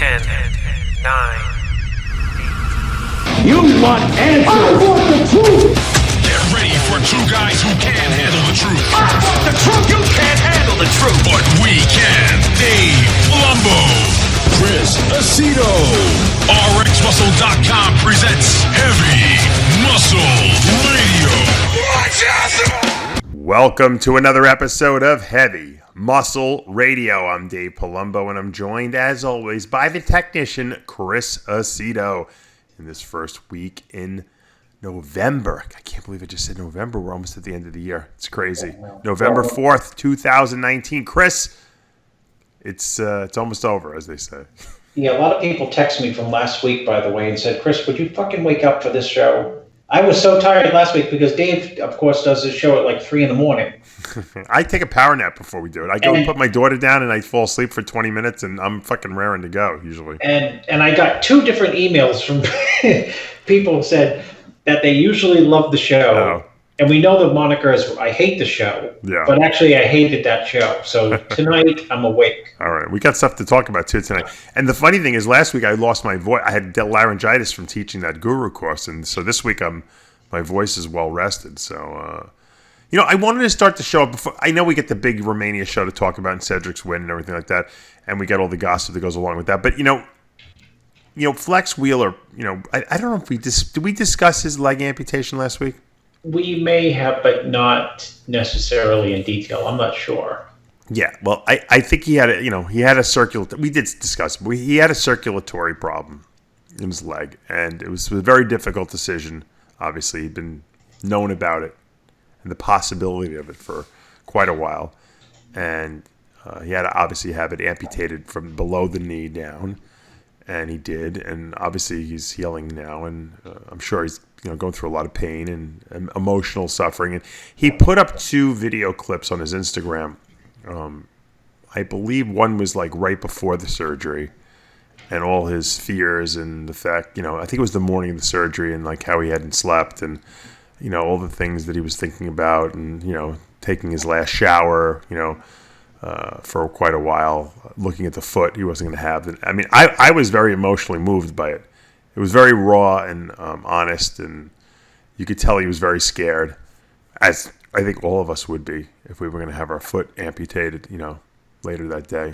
10, 9. You want answers? I want the truth! Get ready for two guys who can't handle the truth. I want the truth! You can't handle the truth! But we can. Dave Palumbo, Chris Aceto. RxMuscle.com presents Heavy Muscle Radio. Watch out! Welcome to another episode of Heavy Muscle Radio. I'm Dave Palumbo, and I'm joined, as always, by the technician, Chris Aceto. In this first week in November. I can't believe I just said November. We're almost at the end of the year. It's crazy. November 4th, 2019. Chris, it's almost over, as they say. Yeah, a lot of people text me from last week, by the way, and said, Chris, would you fucking wake up for this show? I was so tired last week because Dave, of course, does his show at like 3 in the morning. I take a power nap before we do it. I go and put my daughter down and I fall asleep for 20 minutes and I'm fucking raring to go usually. And I got 2 different emails from people who said that they usually love the show. Oh. And we know the moniker is I hate the show. Yeah. But actually I hated that show. So tonight I'm awake. All right. We got stuff to talk about too tonight. And the funny thing is last week I lost my voice. I had laryngitis from teaching that guru course. And so this week my voice is well rested. So, I wanted to start the show before. I know we get the big Romania show to talk about and Cedric's win and everything like that. And we get all the gossip that goes along with that. But, Flex Wheeler, I don't know if did we discuss his leg amputation last week? We may have, but not necessarily in detail. I'm not sure. Yeah, well, I think he had a circulatory. We did discuss it, but he had a circulatory problem in his leg, and it was a very difficult decision. Obviously, he'd been known about it and the possibility of it for quite a while, and he had to obviously have it amputated from below the knee down, and he did, and obviously he's healing now, and I'm sure he's going through a lot of pain and emotional suffering. And he put up 2 video clips on his Instagram. I believe one was like right before the surgery and all his fears and the fact, I think it was the morning of the surgery and like how he hadn't slept and, all the things that he was thinking about and, taking his last shower, for quite a while, looking at the foot he wasn't going to have. I mean, I was very emotionally moved by it. It was very raw and honest, and you could tell he was very scared, as I think all of us would be if we were going to have our foot amputated, later that day.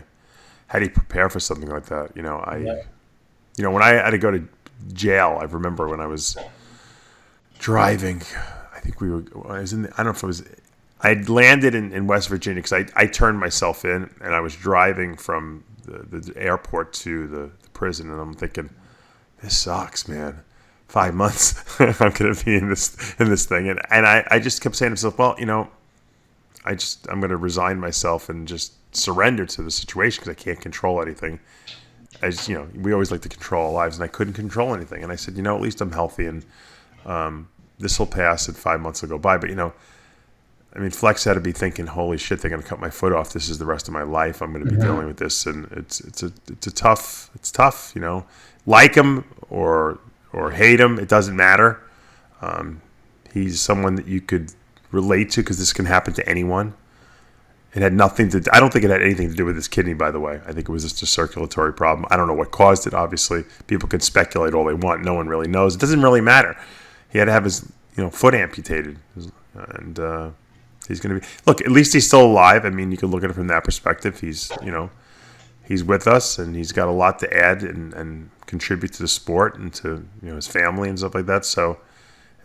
How do you prepare for something like that? When I had to go to jail, I remember when I was driving, I think I don't know if it was, I had landed in West Virginia because I turned myself in, and I was driving from the airport to the prison, and I'm thinking, this sucks, man. 5 months I'm going to be in this thing, and I just kept saying to myself, well, I'm going to resign myself and just surrender to the situation because I can't control anything. We always like to control our lives, and I couldn't control anything. And I said, at least I'm healthy, and this will pass, and 5 months will go by. But Flex had to be thinking, holy shit, they're going to cut my foot off. This is the rest of my life. I'm going to be dealing with this, and it's tough. Like him or hate him, it doesn't matter. He's someone that you could relate to because this can happen to anyone. It had nothing to. I don't think it had anything to do with his kidney, by the way. I think it was just a circulatory problem. I don't know what caused it. Obviously, people can speculate all they want. No one really knows. It doesn't really matter. He had to have his foot amputated, and he's going to be. Look, at least he's still alive. I mean, you can look at it from that perspective. He's he's with us, and he's got a lot to add and contribute to the sport and to his family and stuff like that. So,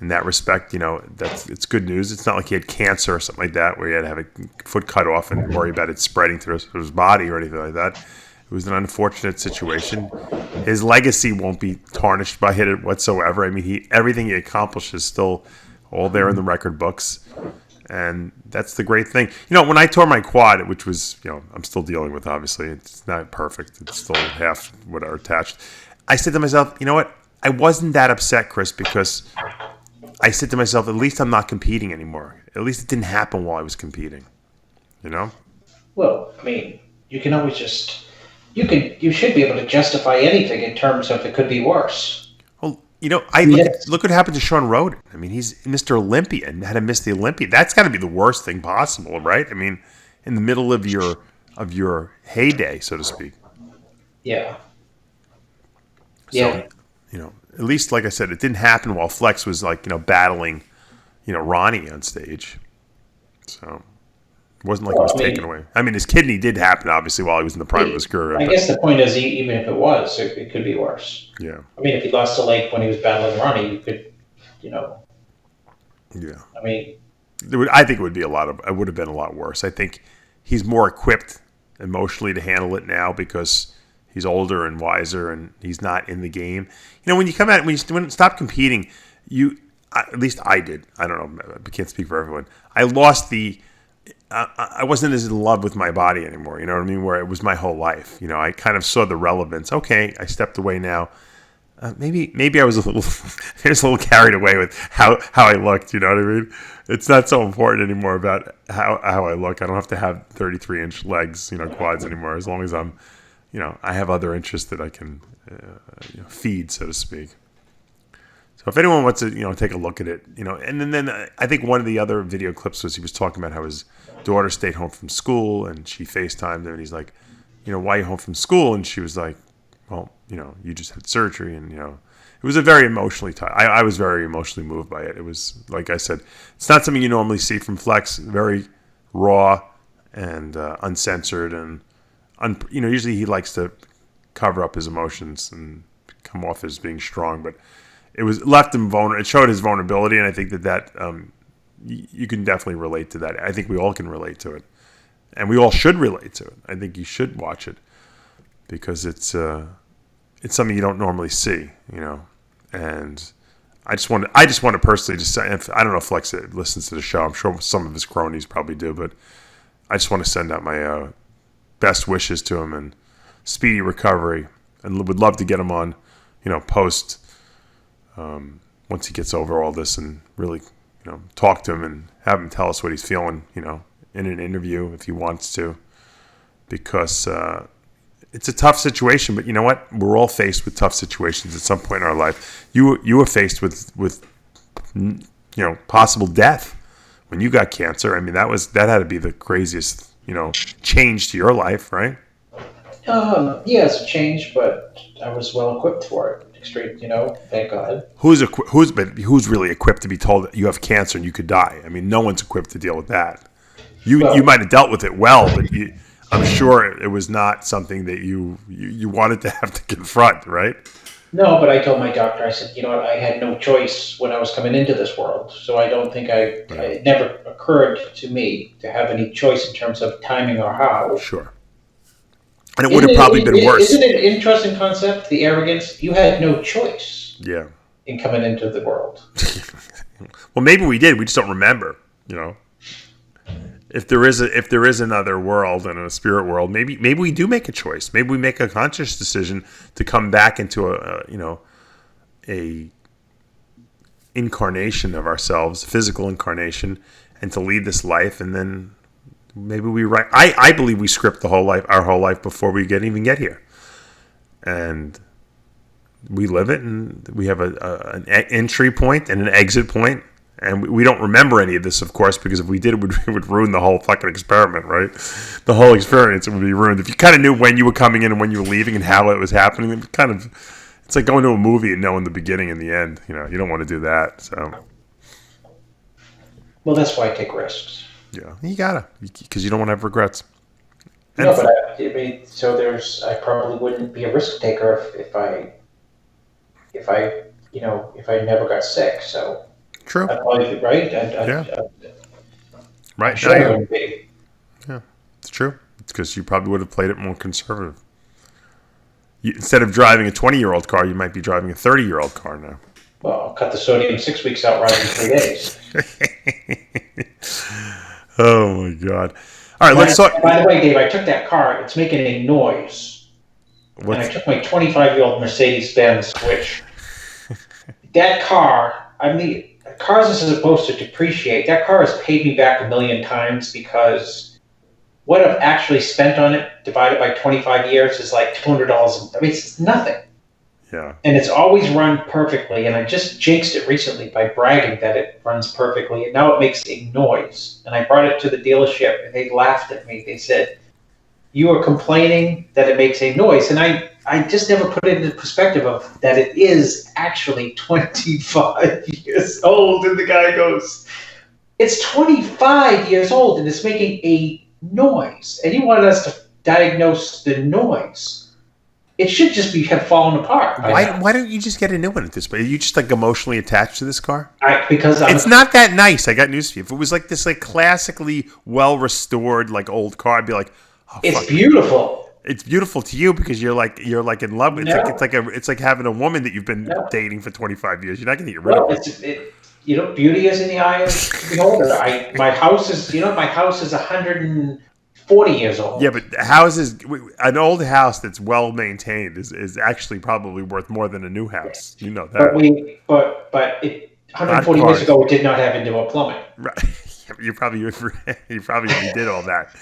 in that respect, it's good news. It's not like he had cancer or something like that, where he had to have a foot cut off and worry about it spreading through his body or anything like that. It was an unfortunate situation. His legacy won't be tarnished by it whatsoever. I mean, everything he accomplished is still all there in the record books. And that's the great thing. When I tore my quad, which was, I'm still dealing with, obviously. It's not perfect. It's still half whatever attached. I said to myself, you know what? I wasn't that upset, Chris, because I said to myself, at least I'm not competing anymore. At least it didn't happen while I was competing. Well, I mean, you can always just, you should be able to justify anything in terms of it could be worse. Well, look what happened to Shawn Rhoden. I mean, he's Mr. Olympia and had to miss the Olympia. That's got to be the worst thing possible, right? I mean, in the middle of your heyday, so to speak. Yeah. Yeah. So, at least, like I said, it didn't happen while Flex was battling, Ronnie on stage. So it wasn't like it was taken away. I mean, his kidney did happen, obviously, while he was in the prime of his career. I guess the point is, even if it was, it could be worse. Yeah. I mean, if he lost a leg when he was battling Ronnie, you could, Yeah. I mean, I think it would have been a lot worse. I think he's more equipped emotionally to handle it now because he's older and wiser and he's not in the game. When you come out, when you stop competing, at least I did. I don't know. I can't speak for everyone. I lost I wasn't as in love with my body anymore. You know what I mean? Where it was my whole life. I kind of saw the relevance. Okay, I stepped away now. Maybe I was a little carried away with how I looked. You know what I mean? It's not so important anymore about how I look. I don't have to have 33-inch legs, quads anymore. As long as I'm, I have other interests that I can feed, so to speak. So if anyone wants to, take a look at it, and then I think one of the other video clips was he was talking about how his daughter stayed home from school and she FaceTimed him and he's like, why are you home from school? And she was like, well, you just had surgery and, it was a very emotionally I was very emotionally moved by it. It was, like I said, it's not something you normally see from Flex, very raw and uncensored and, usually he likes to cover up his emotions and come off as being strong, but it was left him vulnerable. It showed his vulnerability, and I think that you can definitely relate to that. I think we all can relate to it, and we all should relate to it. I think you should watch it because it's something you don't normally see, And I just want to personally just say, I don't know if Flex listens to the show. I'm sure some of his cronies probably do, but I just want to send out my best wishes to him and speedy recovery, and would love to get him on, post. Once he gets over all this and really, talk to him and have him tell us what he's feeling, in an interview if he wants to, because it's a tough situation. But you know what? We're all faced with tough situations at some point in our life. You were faced with possible death when you got cancer. I mean, that had to be the craziest, change to your life, right? Yeah, it's a change, but I was well equipped for it. Extreme, thank God. Who's really equipped to be told that you have cancer and you could die? I mean, no one's equipped to deal with that. You might have dealt with it well, but I'm sure it was not something that you wanted to have to confront, right? No, but I told my doctor, I said, I had no choice when I was coming into this world, so I don't think it never occurred to me to have any choice in terms of timing or how. Sure. And it would have probably been worse. Isn't it an interesting concept, the arrogance? You had no choice in coming into the world. Well, maybe we did. We just don't remember, If there is another world and a spirit world, maybe we do make a choice. Maybe we make a conscious decision to come back into a incarnation of ourselves, physical incarnation, and to lead this life, and then maybe we write. I believe we script our whole life before we even get here, and we live it, and we have an entry point and an exit point, and we don't remember any of this, of course, because if we did, it would ruin the whole fucking experiment, right? The whole experience would be ruined if you kind of knew when you were coming in and when you were leaving and how it was happening. It's like going to a movie and knowing the beginning and the end. You don't want to do that. So, well, that's why I take risks. Yeah, you gotta, because you don't want to have regrets. No, but I probably wouldn't be a risk taker if I never got sick. So true, I'd probably, right? Right. Sure, I wouldn't be. Yeah, it's true. It's because you probably would have played it more conservative. Instead of driving a 20-year-old car, you might be driving a 30-year-old car now. Well, I'll cut the sodium 6 weeks out, right in 3 days. Oh my God! All right, let's talk. By the way, Dave, I took that car. It's making a noise. And I took my 25-year-old Mercedes-Benz, which that car. I mean, cars are supposed to depreciate. That car has paid me back 1 million times because what I've actually spent on it divided by 25 years is like $200. I mean, it's nothing. Yeah. And it's always run perfectly, and I just jinxed it recently by bragging that it runs perfectly, and now it makes a noise. And I brought it to the dealership, and they laughed at me. They said, you are complaining that it makes a noise, and I just never put it into perspective of that it is actually 25 years old, and the guy goes, it's 25 years old, and it's making a noise, and you wanted us to diagnose the noise. It should just have fallen apart. Why don't you just get a new one at this point? Are you just like emotionally attached to this car? Because it's not that nice. I got news for you. If it was like this like classically well restored like old car, I'd be like, oh, it's beautiful. It's beautiful to you because you're like in love with it. It's like having a woman that you've been dating for 25 years. You're not going to get rid of it. Beauty is in the eye of the beholder. My house is 140 years old. Yeah, but an old house that's well maintained is actually probably worth more than a new house. You know that. But 140 years ago, it did not have indoor plumbing. Right. You probably redid all that.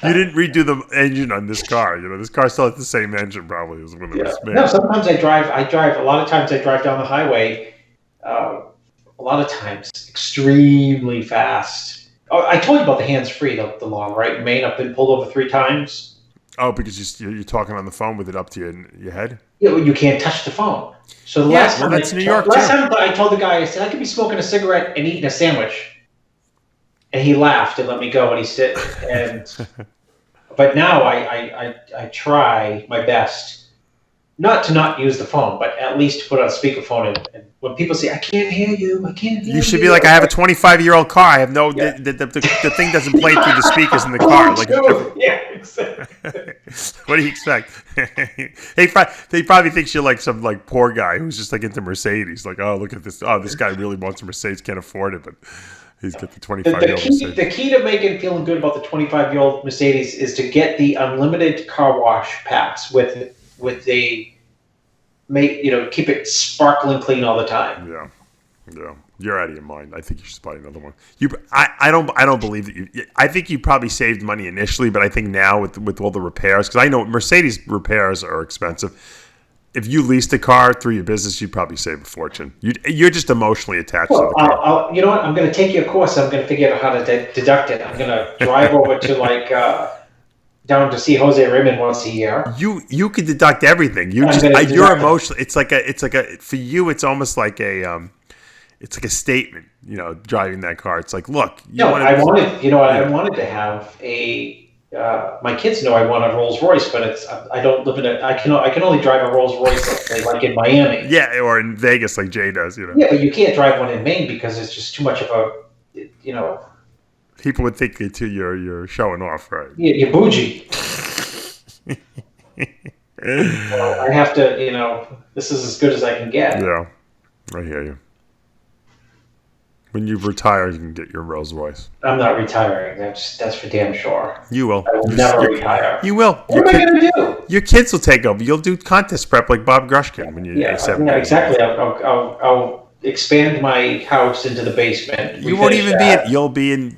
You didn't redo the engine on this car. This car still has the same engine probably as when it was made. No, sometimes I drive. A lot of times I drive down the highway. A lot of times extremely fast. Oh, I told you about the hands-free, the law, right? In Maine, I've been pulled over 3 times. Oh, because you're talking on the phone with it up to your head? Yeah, well, you can't touch the phone. So the last time that's New York last time I told the guy, I said, I could be smoking a cigarette and eating a sandwich. And he laughed and let me go, and he said, but now I try my best not to not use the phone, but at least to put on speakerphone. And when people say, I can't hear you, you should be like, I have a 25-year-old car. I have the thing doesn't play through the speakers in the car. Yeah, exactly. What do you expect? They probably think you're like some like poor guy who's just like into Mercedes. Like, oh, look at this. Oh, this guy really wants a Mercedes, can't afford it, but he's got the 25-year-old Mercedes. The key to feeling good about the 25-year-old Mercedes is to get the unlimited car wash pass with the keep it sparkling clean all the time. Yeah. You're out of your mind. I think you should buy another one. I don't believe that you. I think you probably saved money initially, but I think now with all the repairs, because I know Mercedes repairs are expensive. If you leased a car through your business, you'd probably save a fortune. You're just emotionally attached to the car. You know what? I'm going to take your course. I'm going to figure out how to deduct it. I'm going to drive over to down to see Jose Raymond once a year. You can deduct everything. You're emotional. It's like a for you. It's almost like a statement. Driving that car. It's like, look. I wanted to have a. My kids know I want a Rolls Royce, but I don't live in it. I can only drive a Rolls Royce like in Miami. Yeah, or in Vegas, like Jay does. Yeah, but you can't drive one in Maine because it's just too much of a. People would think you're showing off, right? Yeah, you're bougie. I have to, this is as good as I can get. Yeah, I hear you. When you retire, you can get your Rolls Royce. I'm not retiring. That's for damn sure. You will. I will never retire. You will. What am I going to do? Your kids will take over. You'll do contest prep like Bob Grushkin when you exactly. I'll expand my house into the basement. You won't even be in. You'll be in.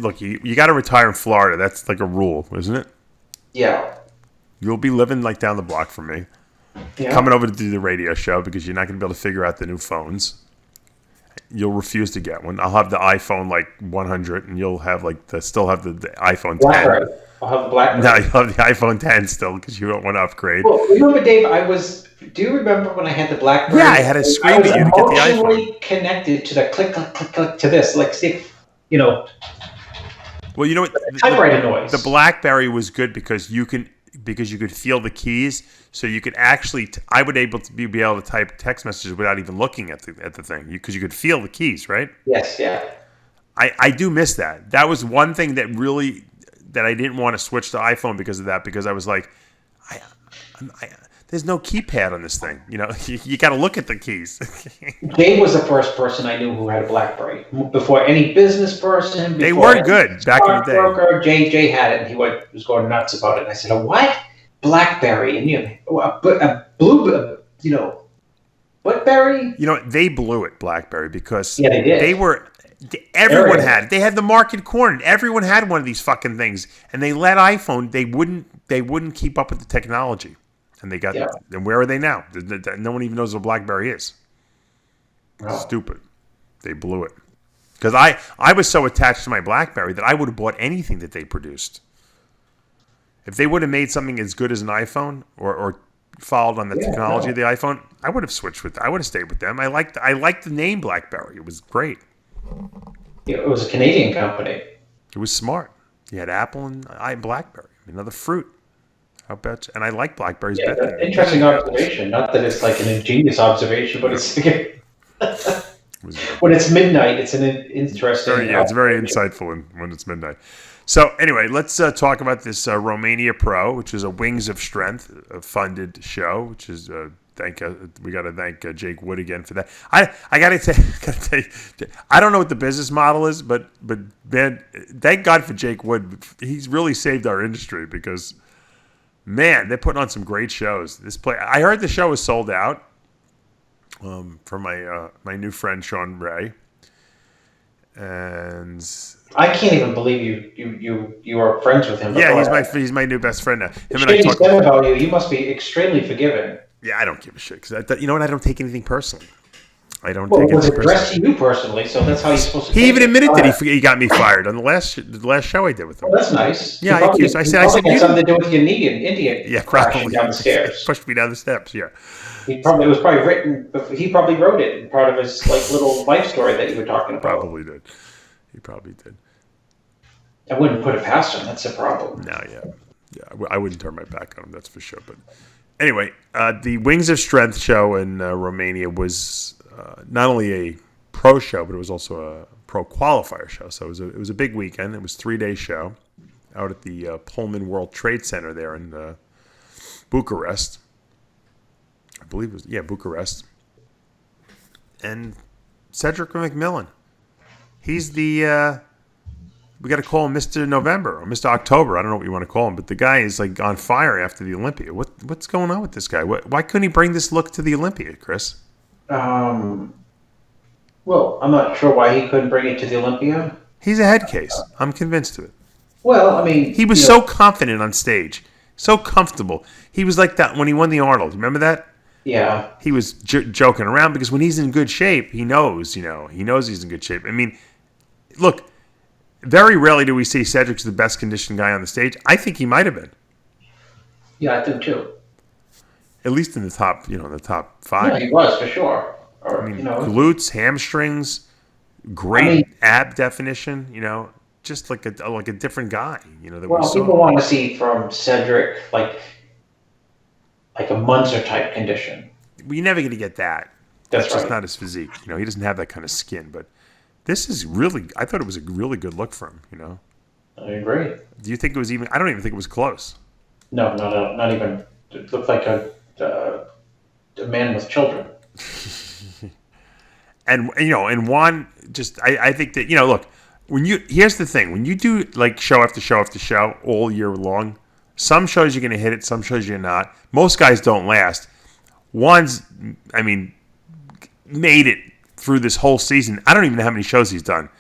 Look, you got to retire in Florida. That's like a rule, isn't it? Yeah. You'll be living like down the block from me. Yeah. Coming over to do the radio show because you're not going to be able to figure out the new phones. You'll refuse to get one. I'll have the iPhone like 100, and you'll have still have the iPhone 10. Blackberry. I'll have the Blackberry. No, you'll have the iPhone 10 still because you don't want to upgrade. Well, remember, Dave? Do you remember when I had the Blackberry? Yeah, I had to scream at you to get the iPhone. I was emotionally connected to the click, click, click, click to this. Like, see, Well, you know what? Typewriter noise. The Blackberry was good because you could feel the keys, so you could actually. I would be able to type text messages without even looking at the thing because you could feel the keys, right? Yes, yeah. I do miss that. That was one thing that I didn't want to switch to iPhone because of that, because I was like, there's no keypad on this thing. You got to look at the keys. Dave was the first person I knew who had a BlackBerry. Before any business person. They were good back in the day. Broker, Jay had it, and he was going nuts about it. And I said, "A what? BlackBerry?" And a blue, BlackBerry? They blew it, BlackBerry, because they did. Everyone had it. They had the market cornered. Everyone had one of these fucking things, and they let iPhone. They wouldn't keep up with the technology, and they got. Yeah. And where are they now? No one even knows what a BlackBerry is. Oh. Stupid. They blew it. Because I was so attached to my BlackBerry that I would have bought anything that they produced. If they would have made something as good as an iPhone or followed on the technology of the iPhone, I would have switched I would have stayed with them. I liked the name BlackBerry. It was great. It was a Canadian company. It was smart. You had Apple and BlackBerry, another fruit. How about? And I like BlackBerries better. Interesting observation. Not that it's like an ingenious observation, but it's when it's midnight. It's an interesting. It's very insightful when it's midnight. So anyway, let's talk about this Romania Pro, which is a Wings of Strength funded show. Which is we got to thank Jake Wood again for that. I got to say, I don't know what the business model is, but man, thank God for Jake Wood. He's really saved our industry because, man, they're putting on some great shows. I heard the show was sold out. For my new friend Shawn Ray, and I can't even believe you are friends with him. Yeah, he's my new best friend now. Him and I talk about you. You must be extremely forgiving. Yeah, I don't give a shit because you know what? I don't take anything personally. I don't. Well, it was addressed to you personally, so that's how you're supposed to. He even admitted that he got me fired on the last show I did with him. Well, that's nice. Yeah, I said you had something to do with your Indian. Yeah, probably down the stairs. Pushed me down the steps. Yeah. It was probably written. He probably wrote it in part of his little life story that you were talking about. Probably did. He probably did. I wouldn't put it past him. That's a problem. No, yeah. I wouldn't turn my back on him. That's for sure. But anyway, the Wings of Strength show in Romania was not only a pro show, but it was also a pro qualifier show. So it was a big weekend. It was a 3-day show out at the Pullman World Trade Center there in Bucharest. I believe it was, Bucharest. And Cedric McMillan. He's the, we got to call him Mr. November or Mr. October. I don't know what you want to call him, but the guy is like on fire after the Olympia. What's going on with this guy? Why couldn't he bring this look to the Olympia, Chris? Well, I'm not sure why he couldn't bring it to the Olympia. He's a head case. I'm convinced of it. Well, I mean, he was so confident on stage, so comfortable. He was like that when he won the Arnold. Remember that? Yeah. He was joking around because when he's in good shape, he knows he's in good shape. I mean, look, very rarely do we see Cedric's the best conditioned guy on the stage. I think he might have been. Yeah, I think too. At least in the top, the top 5. Yeah, he was for sure. Or, glutes, hamstrings, great ab definition. Just like a different guy. People want to see from Cedric like a Munzer type condition. You're never going to get that. That's just not his physique. He doesn't have that kind of skin. But this is really, I thought it was a really good look for him. I agree. Do you think it was even? I don't even think it was close. No, not even. It looked like a man with children. and Juan I think that look, here's the thing, when you do like show after show after show all year long, some shows you're going to hit it, some shows you're not. Most guys don't last. Juan's, made it through this whole season. I don't even know how many shows he's done,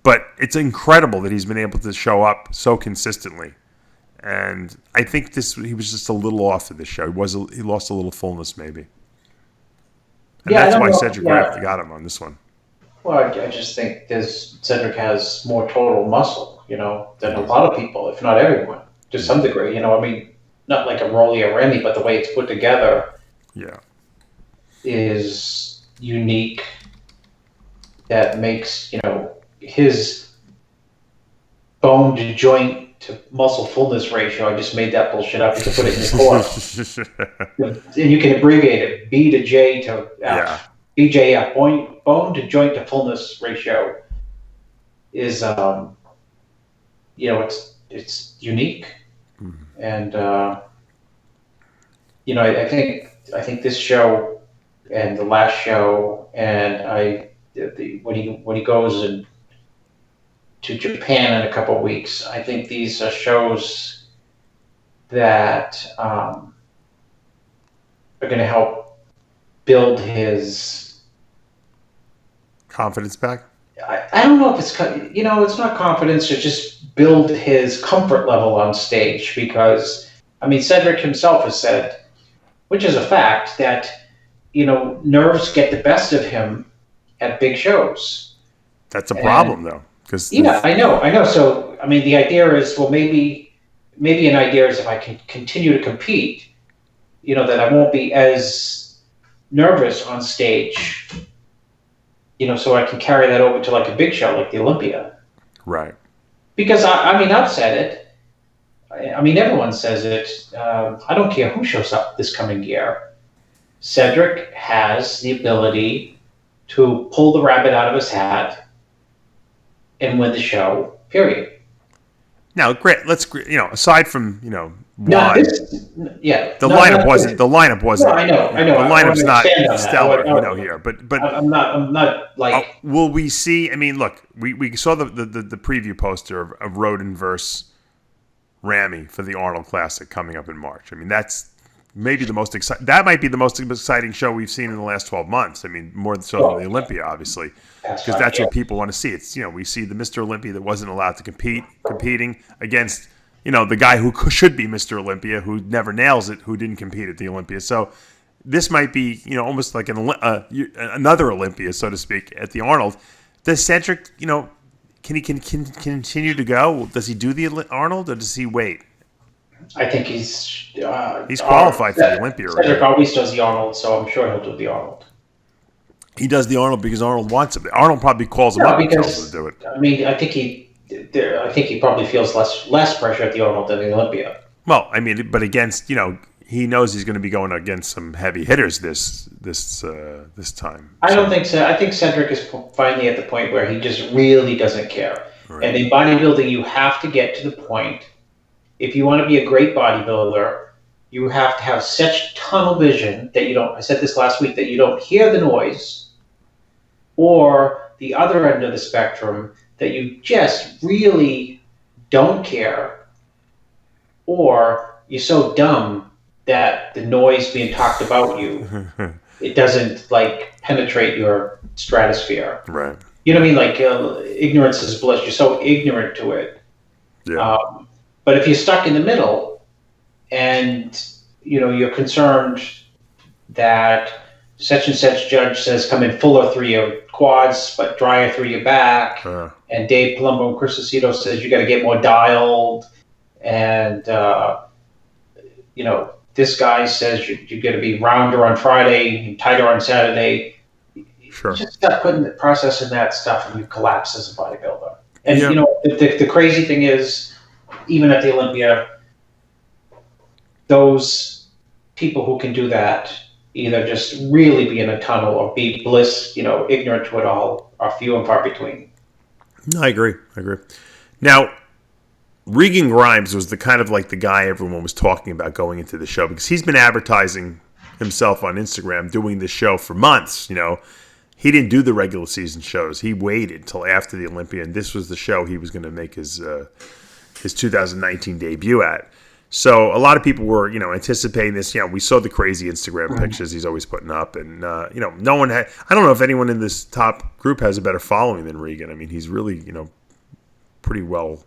but it's incredible that he's been able to show up so consistently. And I think he was just a little off of this show. He lost a little fullness maybe. And that's why Cedric got him on this one. Well, I just think Cedric has more total muscle, than a lot of people, if not everyone, to some degree. Not like a Rolly or Ramy, but the way it's put together is unique. That makes, his bone to joint to muscle fullness ratio. I just made that bullshit up. You can put it in the core. And you can abbreviate it. B to J to F. BJF, bone to joint to fullness ratio is, it's unique. Mm-hmm. And, I think this show and the last show and when he goes to Japan in a couple of weeks, I think these are shows that are going to help build his confidence back. I don't know if it's it's not confidence, to just build his comfort level on stage, because Cedric himself has said, which is a fact, that nerves get the best of him at big shows. That's a problem, though, because I know. So the idea is, well, maybe maybe an idea is if I can continue to compete, that I won't be as nervous on stage, so I can carry that over to like a big show like the Olympia. Right. Because I've said it. Everyone says it. I don't care who shows up this coming year. Cedric has the ability to pull the rabbit out of his hat and win the show, period. Now, great. Aside from, Juan, the lineup wasn't. No, I know. The lineup's not stellar, here. But I'm not like. Will we see? I mean, look, we saw the preview poster of Rhoden versus Ramy for the Arnold Classic coming up in March. I mean, that's maybe the most exciting. That might be the most exciting show we've seen in the last 12 months. I mean, more so than the Olympia, obviously, because that's what people want to see. It's we see the Mr. Olympia that wasn't allowed to competing against the guy who should be Mr. Olympia, who never nails it, who didn't compete at the Olympia. So this might be almost like another Olympia, so to speak, at the Arnold. Does Cedric can he continue to go? Does he do the Arnold, or does he wait? I think he's qualified for the Olympia. Cedric always does the Arnold, so I'm sure he'll do the Arnold. He does the Arnold because Arnold wants it. Arnold probably calls him up and tells him to do it. I think he probably feels less pressure at the Arnold than the Olympia. Well, but against he knows he's going to be going against some heavy hitters this time. I don't think so. I think Cedric is finally at the point where he just really doesn't care. Right. And in bodybuilding, you have to get to the point. If you want to be a great bodybuilder, you have to have such tunnel vision that you don't. I said this last week, that you don't hear the noise, or the other end of the spectrum, that you just really don't care, or you're so dumb that the noise being talked about you, it doesn't penetrate your stratosphere. Right. You know what I mean? Like ignorance is bliss. You're so ignorant to it. Yeah. But if you're stuck in the middle, and you're concerned that such and such judge says come in fuller through your quads but drier through your back, and Dave Palumbo and Chris Aceto says you got to get more dialed, and this guy says you're going to be rounder on Friday and tighter on Saturday. Sure. You just start processing that stuff, and you collapse as a bodybuilder. And the crazy thing is, even at the Olympia, those people who can do that either just really be in a tunnel or be bliss, ignorant to it all, are few and far between. No, I agree. Now, Regan Grimes was the kind of the guy everyone was talking about going into the show, because he's been advertising himself on Instagram doing this show for months. He didn't do the regular season shows. He waited till after the Olympia, and this was the show he was going to make his 2019 debut at. So a lot of people were, anticipating this. We saw the crazy Instagram pictures he's always putting up, and no one had. I don't know if anyone in this top group has a better following than Regan. I mean, he's really, pretty well,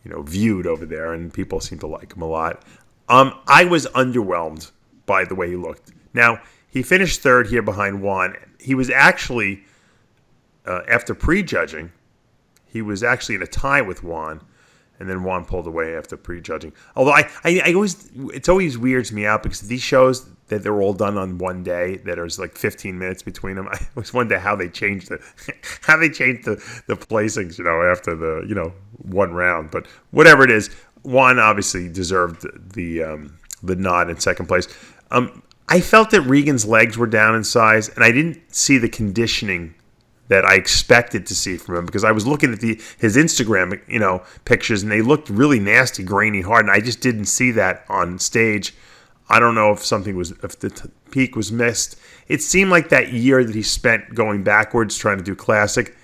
viewed over there, and people seem to like him a lot. I was underwhelmed by the way he looked. Now, he finished third here behind Juan. He was actually, after prejudging, he was actually in a tie with Juan. And then Juan pulled away after prejudging. Although I always, it's always weirds me out, because these shows that they're all done on one day, that there's 15 minutes between them. I always wonder how they changed the placings, after the one round. But whatever it is, Juan obviously deserved the nod in second place. I felt that Regan's legs were down in size, and I didn't see the conditioning that I expected to see from him, because I was looking at his Instagram, pictures, and they looked really nasty, grainy, hard, and I just didn't see that on stage. I don't know if if the peak was missed. It seemed like that year that he spent going backwards trying to do classic,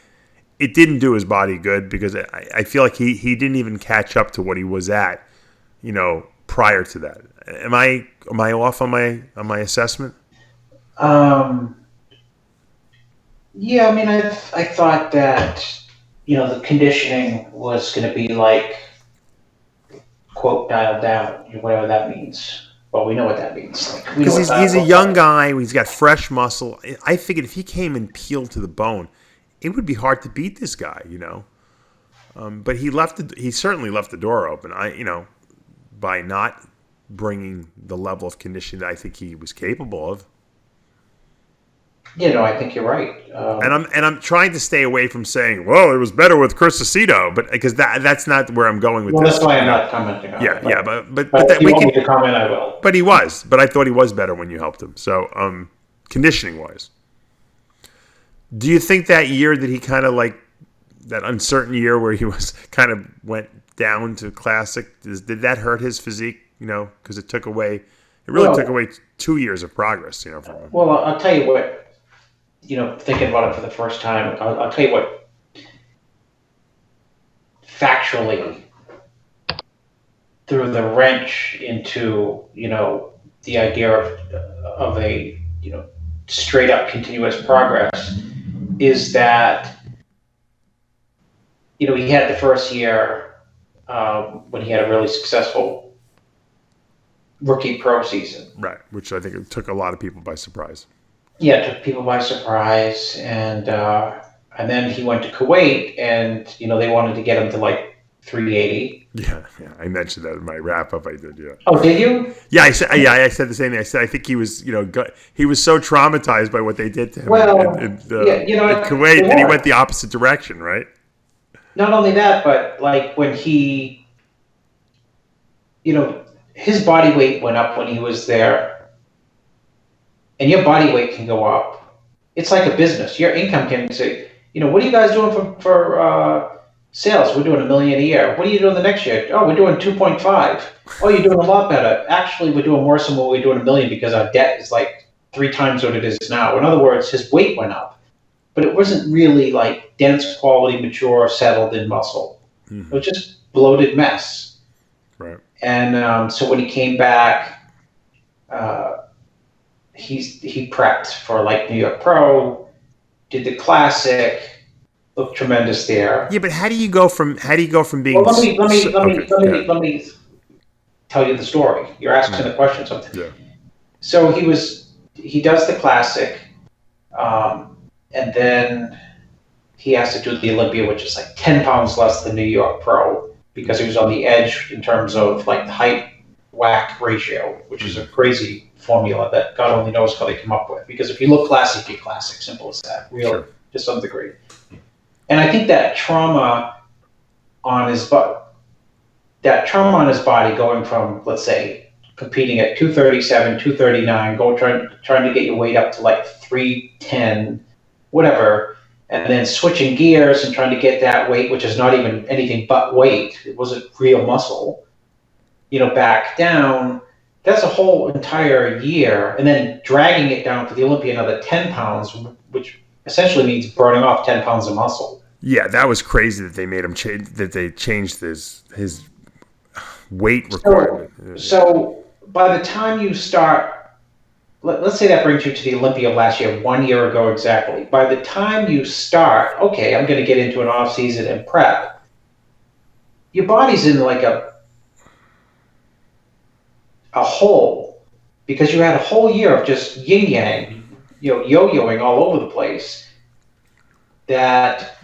it didn't do his body good, because I feel like he didn't even catch up to what he was at, prior to that. Am I off on my assessment? Yeah, I thought that, the conditioning was going to be quote, dialed down, whatever that means. Well, we know what that means. Because he's a young guy, he's got fresh muscle. I figured if he came and peeled to the bone, it would be hard to beat this guy, But he certainly left the door open. by not bringing the level of conditioning that I think he was capable of. Yeah, no, I think you're right. And I'm trying to stay away from saying, well, it was better with Chris Aceto, but because that's not where I'm going with this. Well, that's why I'm not commenting on it. Yeah, but if you want me to comment, I will. But he was. But I thought he was better when you helped him. So, conditioning-wise. Do you think that year that he kind of like, that uncertain year where he was kind of went down to classic, did that hurt his physique, because it took away 2 years of progress, from him? Well, I'll tell you what, thinking about it for the first time, I'll tell you what, factually, threw the wrench into, the idea of a, straight up continuous progress is that, he had the first year when he had a really successful rookie pro season. Right, which I think it took a lot of people by surprise. Yeah, it took people by surprise, and then he went to Kuwait, and they wanted to get him to like 380. Yeah, I mentioned that in my wrap up. I did, yeah. Oh, did you? Yeah, I said the same thing. I said I think he was, he was so traumatized by what they did to him in Kuwait that he went the opposite direction, right? Not only that, but like when he, his body weight went up when he was there. And your body weight can go up. It's like a business. Your income can say, what are you guys doing for sales? We're doing $1 million a year. What are you doing the next year? Oh, we're doing 2.5. Oh, you're doing a lot better. Actually, we're doing worse than what we're doing $1 million because our debt is like 3 times what it is now. In other words, his weight went up, but it wasn't really like dense, quality, mature, settled in muscle. Mm-hmm. It was just bloated mess. Right. And so when he came back, he prepped for like New York Pro, did the Classic, looked tremendous there. Yeah, but how do you go from being? Well, let me tell you the story. You're asking the question something. Yeah. So he does the Classic, and then he has to do the Olympia, which is like 10 pounds less than New York Pro because he was on the edge in terms of like the height whack ratio, which is a crazy formula that God only knows how they come up with. Because if you look classic, you're classic. Simple as that. Real, to some degree. And I think that trauma on his body going from, let's say, competing at 237, 239, trying to get your weight up to like 310, whatever, and then switching gears and trying to get that weight, which is not even anything but weight. It wasn't real muscle. Back down, that's a whole entire year, and then dragging it down for the Olympia another 10 pounds, which essentially means burning off 10 pounds of muscle. Yeah, that was crazy that they made him that they changed his weight requirement. So by the time you start, let's say that brings you to the Olympia of last year, 1 year ago exactly. By the time you start, okay, I'm going to get into an off season and prep, your body's in like a hole, because you had a whole year of just yin yang, yo-yoing all over the place, that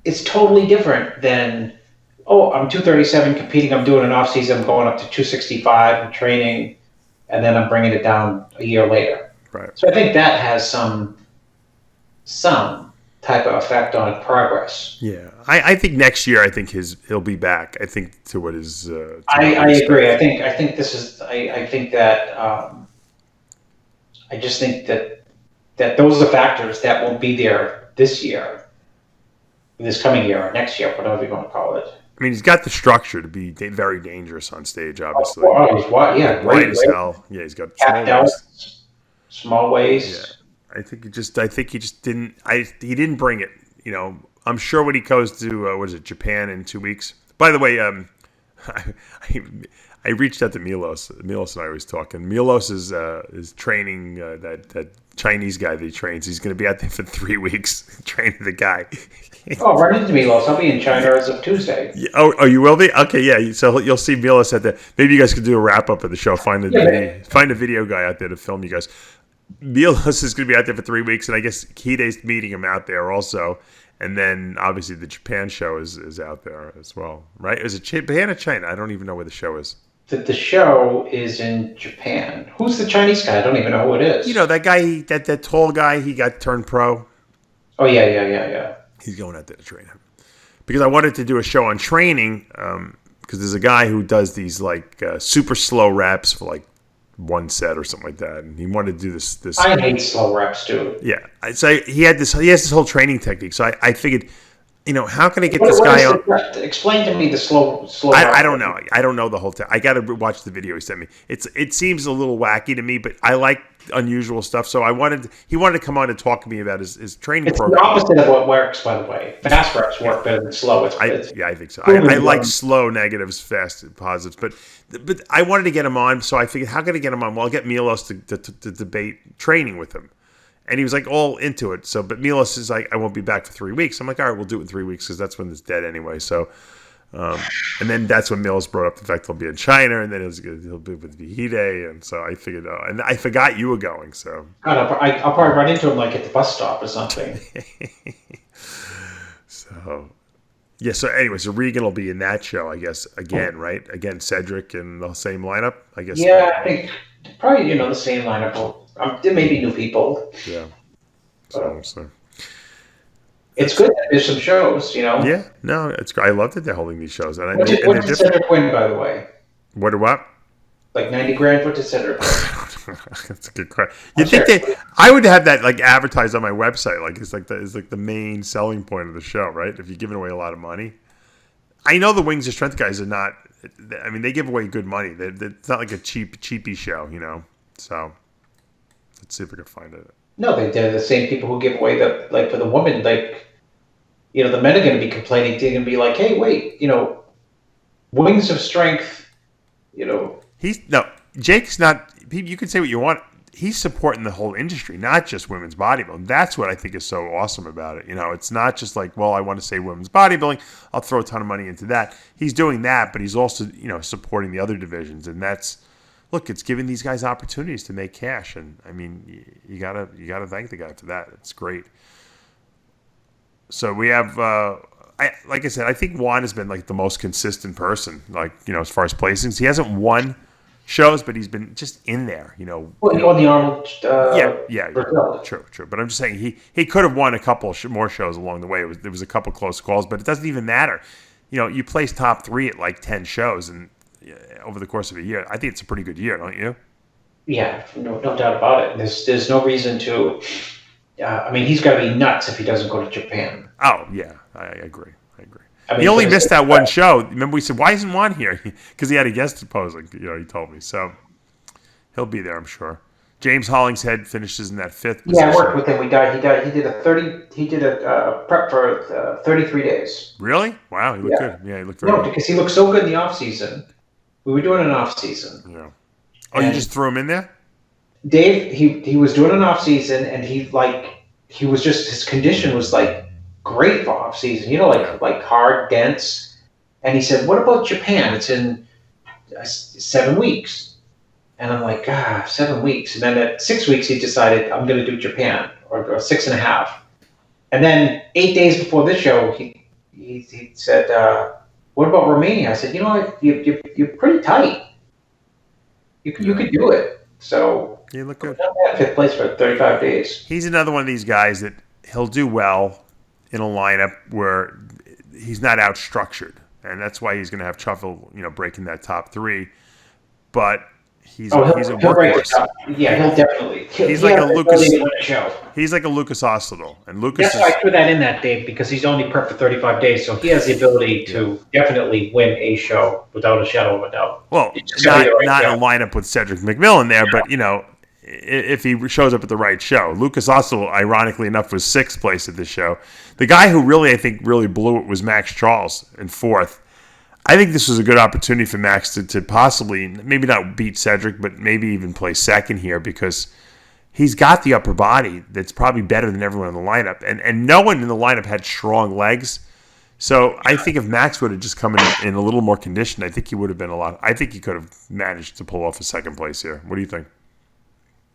it's totally different than, I'm 237 competing, I'm doing an off season, I'm going up to 265, I'm training, and then I'm bringing it down a year later. Right. So I think that has some type of effect on progress. Yeah, I think next year, he'll be back. I think to what is. I agree. I think this is. I think that. I just think that those are the factors that won't be there this year, this coming year, or next year, whatever you want to call it. I mean, he's got the structure to be very dangerous on stage. Obviously, he's white as hell. Yeah, he's got small waist. Yeah. I think he just didn't. He didn't bring it. I'm sure when he goes to Japan in 2 weeks. By the way, I reached out to Milos. Milos and I was talking. Milos is training that Chinese guy that he trains. He's going to be out there for 3 weeks training the guy. Run into Milos. I'll be in China as of Tuesday. Yeah, oh, you will be? Okay, yeah. So you'll see Milos at the. Maybe you guys could do a wrap up of the show. Find a video guy out there to film you guys. Milos is going to be out there for 3 weeks, and I guess Hide's meeting him out there also. And then, obviously, the Japan show is out there as well, right? Is it Japan or China? I don't even know where the show is. the show is in Japan. Who's the Chinese guy? I don't even know who it is. You know, that guy, that tall guy, he got turned pro. Oh, yeah. He's going out there to train him. Because I wanted to do a show on training, because there's a guy who does these like super slow reps for like one set or something like that, and he wanted to do this. I hate slow reps too. Yeah, so he has this whole training technique. So I figured, you know, how can I get this guy on? Explain to me the slow. I don't know. I don't know the whole thing. I got to watch the video he sent me. It seems a little wacky to me, but I like unusual stuff. So he wanted to come on and talk to me about his training program. It's the opposite of what works, by the way. Fast reps work better than slow. I think so. I like slow negatives, fast positives, but I wanted to get him on. So I figured, how can I get him on? Well, I'll get Milos to debate training with him. And he was like all into it. So, but Milos is like, I won't be back for 3 weeks. I'm like, all right, we'll do it in 3 weeks because that's when it's dead anyway. So, and then that's when Milos brought up the fact he'll be in China, and then he'll be with Vihide. And so I figured, and I forgot you were going. So, God, I'll probably run into him like at the bus stop or something. So, yeah. So anyway, so Regan will be in that show, I guess, again, right? Again, Cedric and the same lineup, I guess. Yeah, I think probably the same lineup. There may be new people. Yeah. So. It's good that there's some shows, Yeah, no, it's great. I love that they're holding these shows. And what did Cedric win, by the way? What? Like $90,000. What did Cedric win? That's a good question. You think I would have that like advertised on my website? Like it's like the main selling point of the show, right? If you're giving away a lot of money. I know the Wings of Strength guys are not. I mean, they give away good money. It's not like a cheapy show, So let's see if we can find it. No, they're the same people who give away for the woman, the men are going to be complaining. They're going to be like, hey, wait, Wings of Strength, Jake's not. You can say what you want. He's supporting the whole industry, not just women's bodybuilding. That's what I think is so awesome about it. It's not just like, well, I want to say women's bodybuilding, I'll throw a ton of money into that. He's doing that, but he's also, supporting the other divisions, and that's. Look, it's giving these guys opportunities to make cash, and I mean, you gotta thank the guy for that. It's great. So we have, like I said, I think Juan has been like the most consistent person, like as far as placings. He hasn't won shows, but he's been just in there. Well, on the Arnold. Yeah. True. But I'm just saying he could have won a couple more shows along the way. There was a couple close calls, but it doesn't even matter. You place top 3 at like 10 shows, and over the course of a year, I think it's a pretty good year, don't you? Yeah, no doubt about it. There's no reason to. He's got to be nuts if he doesn't go to Japan. Oh yeah, I agree. He only missed that one show. Remember, we said, "Why isn't Juan here?" Because he had a guest posing. He told me so. He'll be there, I'm sure. James Hollingshead finishes in that 5th position. Yeah, I worked with him. He did a 30. He did a prep for 33 days. Really? Wow, he looked good. Yeah, he looked very good. Because he looked so good in the off season. We were doing an off season. Yeah. Oh, and you just threw him in there? Dave, he was doing an off season, and his condition was like great for off season. Like hard, dense. And he said, "What about Japan? It's in 7 weeks." And I'm like, 7 weeks. And then at 6 weeks, he decided, I'm going to do Japan, or 6.5. And then 8 days before this show, he said, what about Romania? I said, you're pretty tight. You could do it. So he looked good. 5th place for 35 days. He's another one of these guys that he'll do well in a lineup where he's not out structured. And that's why he's going to have trouble, breaking that top 3. But he's a workhorse. Yeah, he'll definitely. He's like a Lucas. He's like a Lucas Ostendal, and Lucas. That's why I threw that in that, Dave, because he's only prepped for 35 days, so he has the ability to definitely win a show without a shadow of a doubt. Well, not in a lineup with Cedric McMillan there, but if he shows up at the right show, Lucas Ostendal, ironically enough, was 6th place at this show. The guy who I think really blew it was Max Charles in 4th. I think this was a good opportunity for Max to possibly, maybe not beat Cedric, but maybe even play 2nd here, because he's got the upper body that's probably better than everyone in the lineup. And no one in the lineup had strong legs. So I think if Max would have just come in a little more conditioned, I think he would have been I think he could have managed to pull off a 2nd place here. What do you think?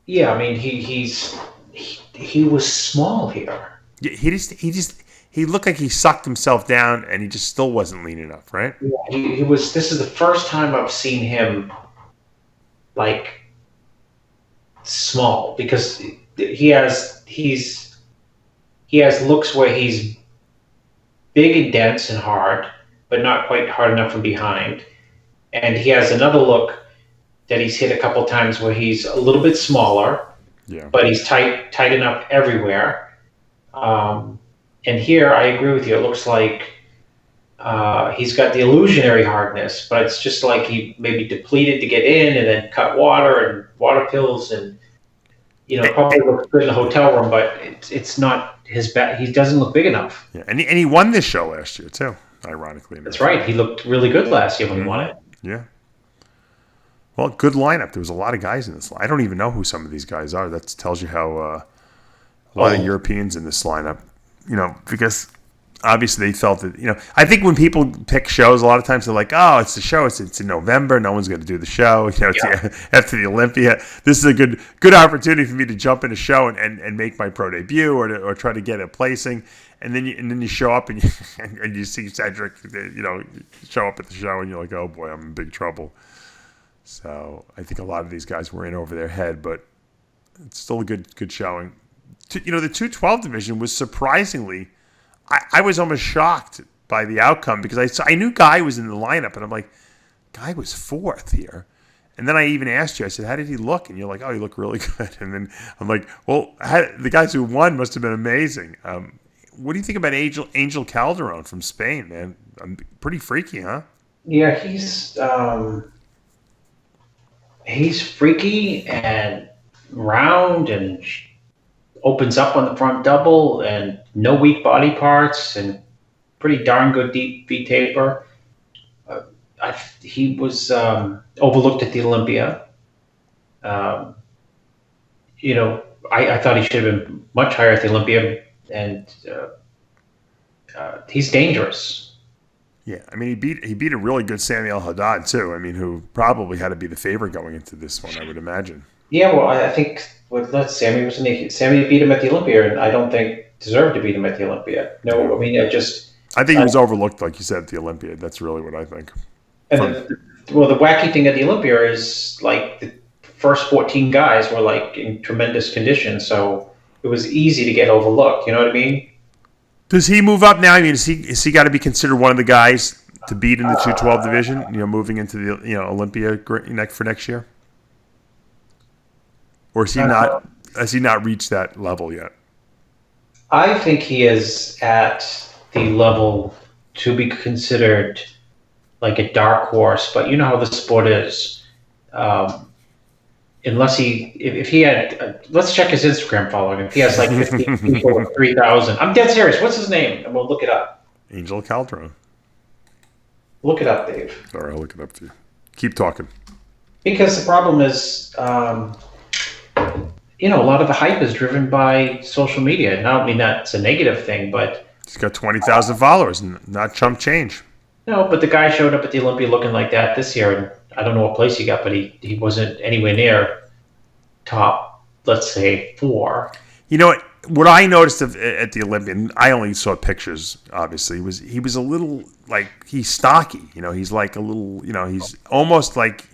Yeah, I mean, he was small here. Yeah, he he looked like he sucked himself down, and he just still wasn't lean enough, right? Yeah, he was. This is the first time I've seen him like small, because he has looks where he's big and dense and hard, but not quite hard enough from behind. And he has another look that he's hit a couple times where he's a little bit smaller, but he's tight enough everywhere. And here, I agree with you. It looks like he's got the illusionary hardness, but it's just like he maybe depleted to get in and then cut water and water pills and, probably looks good in the hotel room, but it's not his back. He doesn't look big enough. Yeah, and he won this show last year, too, ironically. That's right. He looked really good last year when he won it. Yeah. Well, good lineup. There was a lot of guys in this. I don't even know who some of these guys are. That tells you how a lot of Europeans in this lineup, because obviously they felt that, I think when people pick shows, a lot of times they're like, oh, it's the show. It's in November. No one's going to do the show. It's after the Olympia. This is a good opportunity for me to jump in a show and make my pro debut or try to get a placing. And then you show up and you see Cedric, show up at the show and you're like, oh boy, I'm in big trouble. So I think a lot of these guys were in over their head, but it's still a good showing. The 212 division was surprisingly, I was almost shocked by the outcome because I knew Guy was in the lineup, and I'm like, Guy was fourth here. And then I even asked you, I said, how did he look? And you're like, oh, he looked really good. And then I'm like, well, the guys who won must have been amazing. What do you think about Angel Calderon from Spain, man? Pretty freaky, huh? Yeah, he's freaky and round and opens up on the front double and no weak body parts and pretty darn good deep V taper. He was overlooked at the Olympia. I thought he should have been much higher at the Olympia, and he's dangerous. Yeah, I mean, he beat a really good Samuel Haddad too. I mean, who probably had to be the favorite going into this one, I would imagine. Yeah, well, I think Sammy Sammy beat him at the Olympia, and I don't think deserved to beat him at the Olympia. No, I mean, I think he was overlooked, like you said, at the Olympia. That's really what I think. And the wacky thing at the Olympia is like the first 14 guys were like in tremendous condition, so it was easy to get overlooked. You know what I mean? Does he move up now? I mean, is he got to be considered one of the guys to beat in the 212 division? Moving into the Olympia for next year, or is he not? Has he not reached that level yet? I think he is at the level to be considered like a dark horse, but you know how the sport is. Unless if he had, let's check his Instagram following. If he has like 15 people or 3,000, I'm dead serious. What's his name? And we'll look it up. Angel Calderon. Look it up, Dave. Sorry, I'll look it up to you. Keep talking. Because the problem is, a lot of the hype is driven by social media. Now, I mean, that's a negative thing, but he's got 20,000 followers, and not chump change. No, but the guy showed up at the Olympia looking like that this year, and I don't know what place he got, but he wasn't anywhere near top, let's say, 4. You know what I noticed at the Olympia, and I only saw pictures, obviously, was he was a little, like, he's stocky. He's like a little, he's almost like...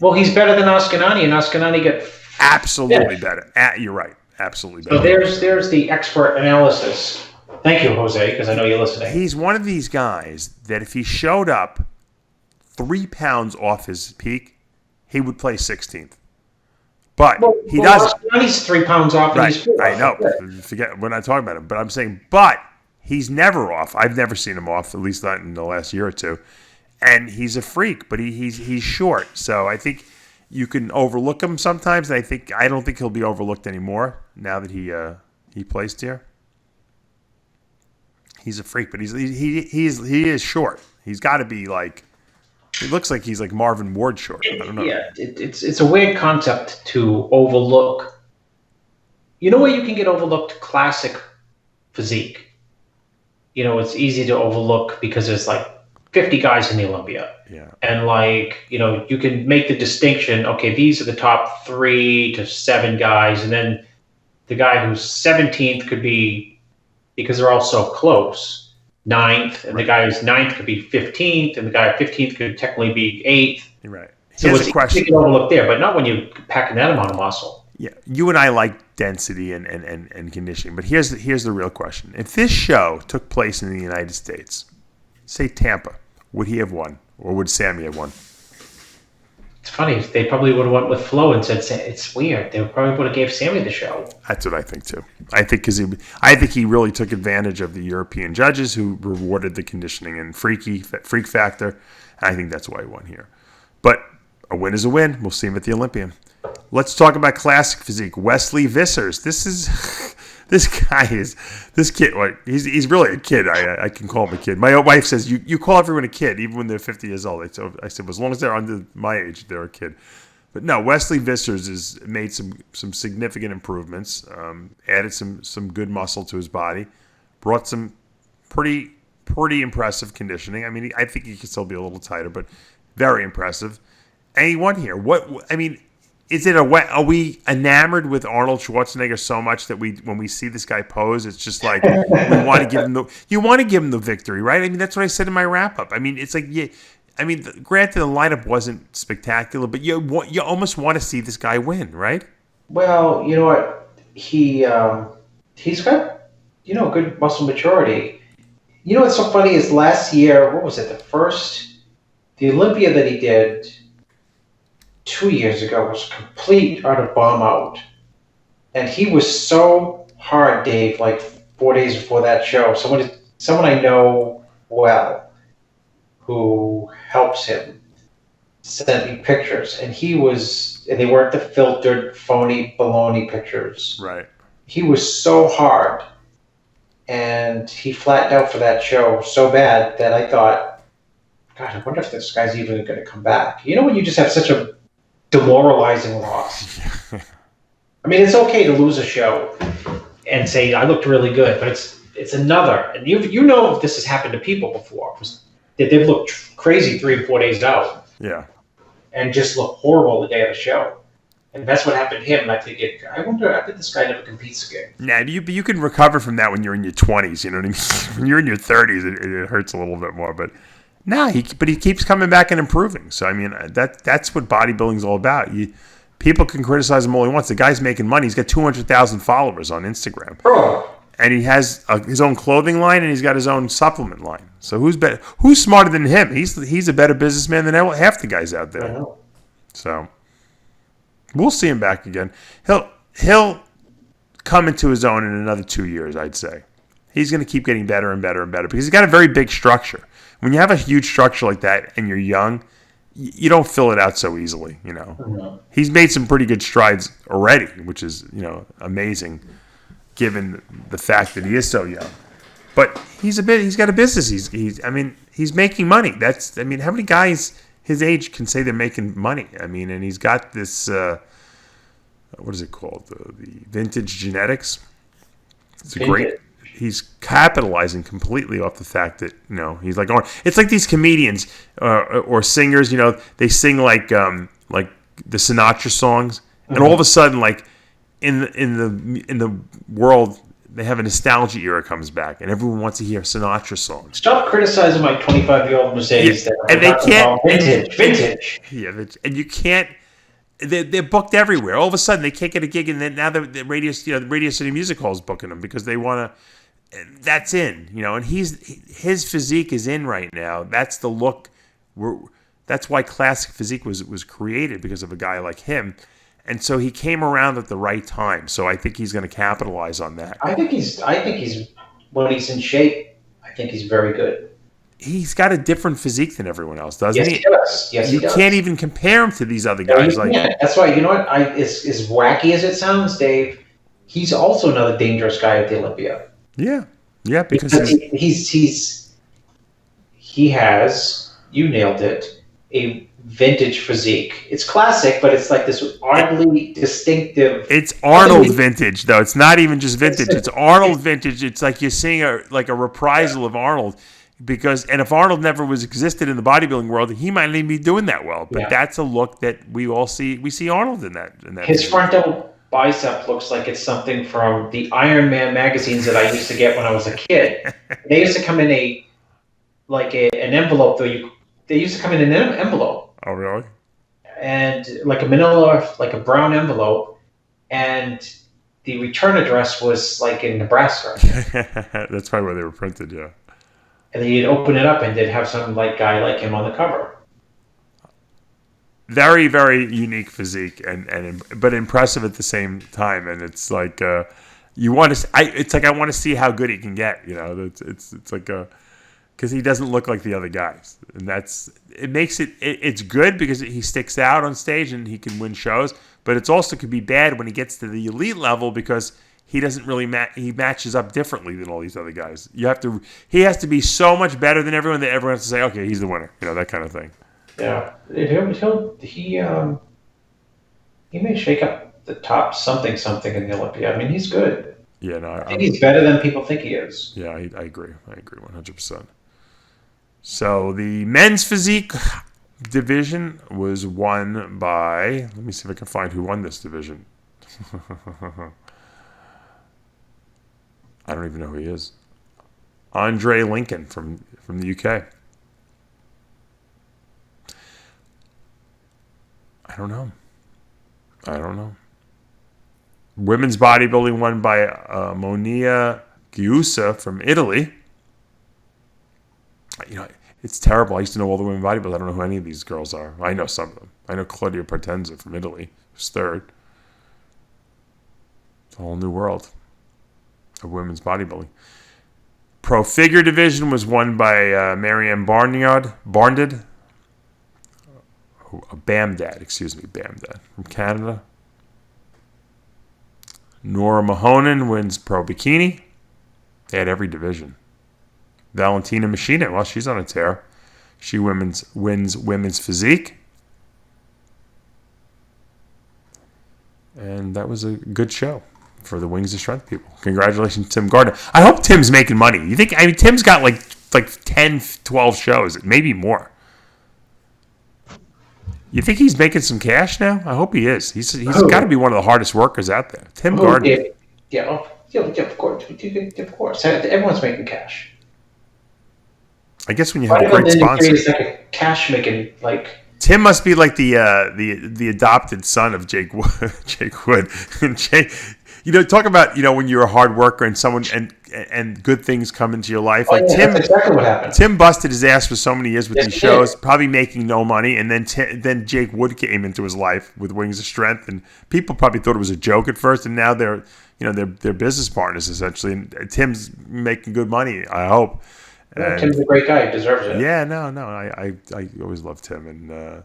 Well, he's better than Ascanani, and Ascanani got... Absolutely better. You're right. Absolutely better. So there's the expert analysis. Thank you, Jose, because I know you're listening. He's one of these guys that if he showed up 3 pounds off his peak, he would play 16th. But he doesn't. He's 3 pounds off, and he's 4th. I know. Forget, we're not talking about him. But I'm saying, but he's never off. I've never seen him off, at least not in the last year or two. And he's a freak, but he's short. So I think you can overlook him sometimes. And I don't think he'll be overlooked anymore now that he placed here. He's a freak, but he is short. He's got to be like, he looks like he's like Marvin Ward short. I don't know. Yeah, it's a weird concept to overlook. You know where you can get overlooked? Classic physique. It's easy to overlook because there's like 50 guys in the Olympia. Yeah. And you can make the distinction, okay, these are the top 3 to 7 guys, and then the guy who's 17th could be because they're all so close. 9th, and the guy who's 9th could be 15th, and the guy 15th could technically be 8th. Right. So it's easy to overlook there, but not when you're packing that amount of muscle. Yeah, you and I like density and conditioning, but here's the real question: if this show took place in the United States, say Tampa, would he have won, or would Sammy have won? It's funny. They probably would have went with Flo and said it's weird. They probably would have gave Sammy the show. That's what I think too. I think he really took advantage of the European judges who rewarded the conditioning and freak factor. I think that's why he won here. But a win is a win. We'll see him at the Olympia. Let's talk about classic physique. Wesley Vissers. This kid. Like, he's really a kid. I can call him a kid. My wife says you call everyone a kid, even when they're 50 years old. So I said, well, as long as they're under my age, they're a kid. But no, Wesley Vissers has made some significant improvements. Added some good muscle to his body. Brought some pretty impressive conditioning. I mean, I think he could still be a little tighter, but very impressive. And he won here. Are we enamored with Arnold Schwarzenegger so much that when we see this guy pose, it's just like we want to give him the victory, right? I mean, that's what I said in my wrap up. I mean, it's like, yeah, I mean, granted the lineup wasn't spectacular, but you almost want to see this guy win, right? Well, you know what, he's got good muscle maturity. You know what's so funny is last year, what was it? The Olympia that he did 2 years ago was complete utter bomb out. And he was so hard, Dave, like 4 days before that show. Someone I know well who helps him sent me pictures. And they weren't the filtered, phony, baloney pictures. Right. He was so hard. And he flattened out for that show so bad that I thought, God, I wonder if this guy's even going to come back. You know when you just have such a demoralizing loss. I mean, it's okay to lose a show and say I looked really good, but it's another. And you know this has happened to people before. That they've looked crazy 3 or 4 days out. Yeah. And just look horrible the day of the show. And that's what happened to him. And I think I bet this guy never competes again. Nah, you can recover from that when you're in your 20s. You know what I mean? When you're in your 30s, it hurts a little bit more, but. No, he keeps coming back and improving. So I mean, that's what bodybuilding is all about. People can criticize him all he wants. The guy's making money. He's got 200,000 followers on Instagram, and he has his own clothing line and he's got his own supplement line. So who's better? Who's smarter than him? He's a better businessman than half the guys out there. I know. So we'll see him back again. He'll come into his own in another 2 years, I'd say. He's going to keep getting better and better and better because he's got a very big structure. When you have a huge structure like that and you're young, you don't fill it out so easily, you know. Mm-hmm. He's made some pretty good strides already, which is, amazing given the fact that he is so young. But he's got a business. He's making money. How many guys his age can say they're making money? I mean, and he's got this what is it called? The vintage genetics. It's a great. He's capitalizing completely off the fact that he's like, it's like these comedians or singers, they sing like the Sinatra songs, and all of a sudden, like in the world, they have a nostalgia era comes back, and everyone wants to hear Sinatra songs. Stop criticizing my 25-year-old Mercedes. Yeah, and they can't vintage. Yeah, and you can't. They're booked everywhere. All of a sudden, they can't get a gig, and then now the Radio City Music Hall is booking them because they want to. That's in, and his physique is in right now. That's the look. That's why classic physique was created because of a guy like him, and so he came around at the right time. So I think he's going to capitalize on that. I think he's when he's in shape. I think he's very good. He's got a different physique than everyone else, doesn't he? Yes, he does. Yes, you can't even compare him to these other guys. That's why what? As wacky as it sounds, Dave, he's also another dangerous guy at the Olympia. Yeah, because he has, you nailed it, a vintage physique. It's classic, but it's like this oddly distinctive. It's Arnold vintage, though. It's not even just vintage. It's Arnold vintage. It's like you're seeing a reprisal of Arnold. And if Arnold never existed in the bodybuilding world, he might not even be doing that well. But that's a look that we all see. We see Arnold in that. His frontal bicep looks like it's something from the Iron Man magazines that I used to get when I was a kid. They used to come in an envelope. They used to come in an envelope. Oh, really? And like a manila, like a brown envelope, and the return address was like in Nebraska. That's probably where they were printed, yeah. And then you'd open it up and they'd have some like guy like him on the cover. Very, very unique physique, but impressive at the same time. And it's like you want to. It's like I want to see how good he can get. You know, it's like because he doesn't look like the other guys, and it makes it. It's good because he sticks out on stage and he can win shows. But it's also could be bad when he gets to the elite level because he doesn't really he matches up differently than all these other guys. He has to be so much better than everyone that everyone has to say, okay, he's the winner. You know, that kind of thing. Yeah, he may shake up the top something in the Olympia. I mean, he's good. Yeah, no, I think he's better than people think he is. Yeah, I agree. I agree 100%. So the men's physique division was won by. Let me see if I can find who won this division. I don't even know who he is. Andre Lincoln from the UK. I don't know. Women's bodybuilding won by Monia Giusa from Italy. You know, it's terrible. I used to know all the women bodybuilders. I don't know who any of these girls are. I know some of them. I know Claudia Partenza from Italy, who's third. It's a whole new world of women's bodybuilding. Pro figure division was won by Marianne Barnard. Bamdad from Canada. Nora Mahonen wins pro bikini. They had every division. Valentina Machina, well, she's on a tear. She wins women's physique. And that was a good show for the Wings of Strength people. Congratulations, Tim Gardner. I hope Tim's making money. You think? I mean, Tim's got like 10, 12 shows, maybe more. You think he's making some cash now? I hope he is. He's got to be one of the hardest workers out there. Tim Gardner. Yeah, of course. Of course. Everyone's making cash. I guess when you have a great sponsor. He's like a cash making, like. Tim must be like the adopted son of Jake Wood. Jake Wood. And Jake, talk about, when you're a hard worker and someone and good things come into your life. Like Tim, that's exactly what happened. Tim busted his ass for so many years with these shows, probably making no money, and then Jake Wood came into his life with Wings of Strength, and people probably thought it was a joke at first, and now they're business partners essentially. And Tim's making good money, I hope. And Tim's a great guy; he deserves it. Yeah, no, I always loved Tim, and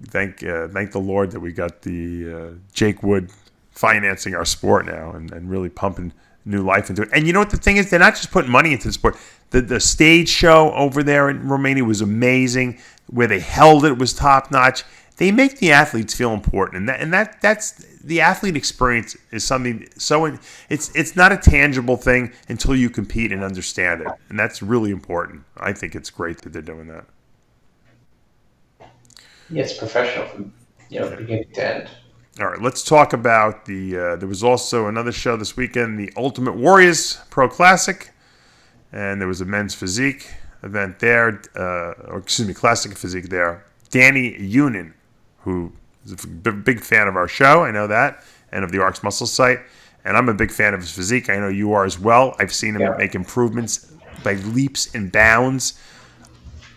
thank the Lord that we got the Jake Wood financing our sport now and really pumping new life into it. And you know what the thing is? They're not just putting money into the sport. The stage show over there in Romania was amazing. Where they held it was top notch. They make the athletes feel important, and that's the athlete experience is something so it's not a tangible thing until you compete and understand it, and that's really important. I think it's great that they're doing that. Yeah, it's professional from beginning to end. All right, let's talk about there was also another show this weekend, the Ultimate Warriors Pro Classic, and there was a men's physique event there, classic physique there. Danny Unin, who is a big fan of our show, I know that, and of the RxMuscle site, and I'm a big fan of his physique. I know you are as well. I've seen him make improvements by leaps and bounds.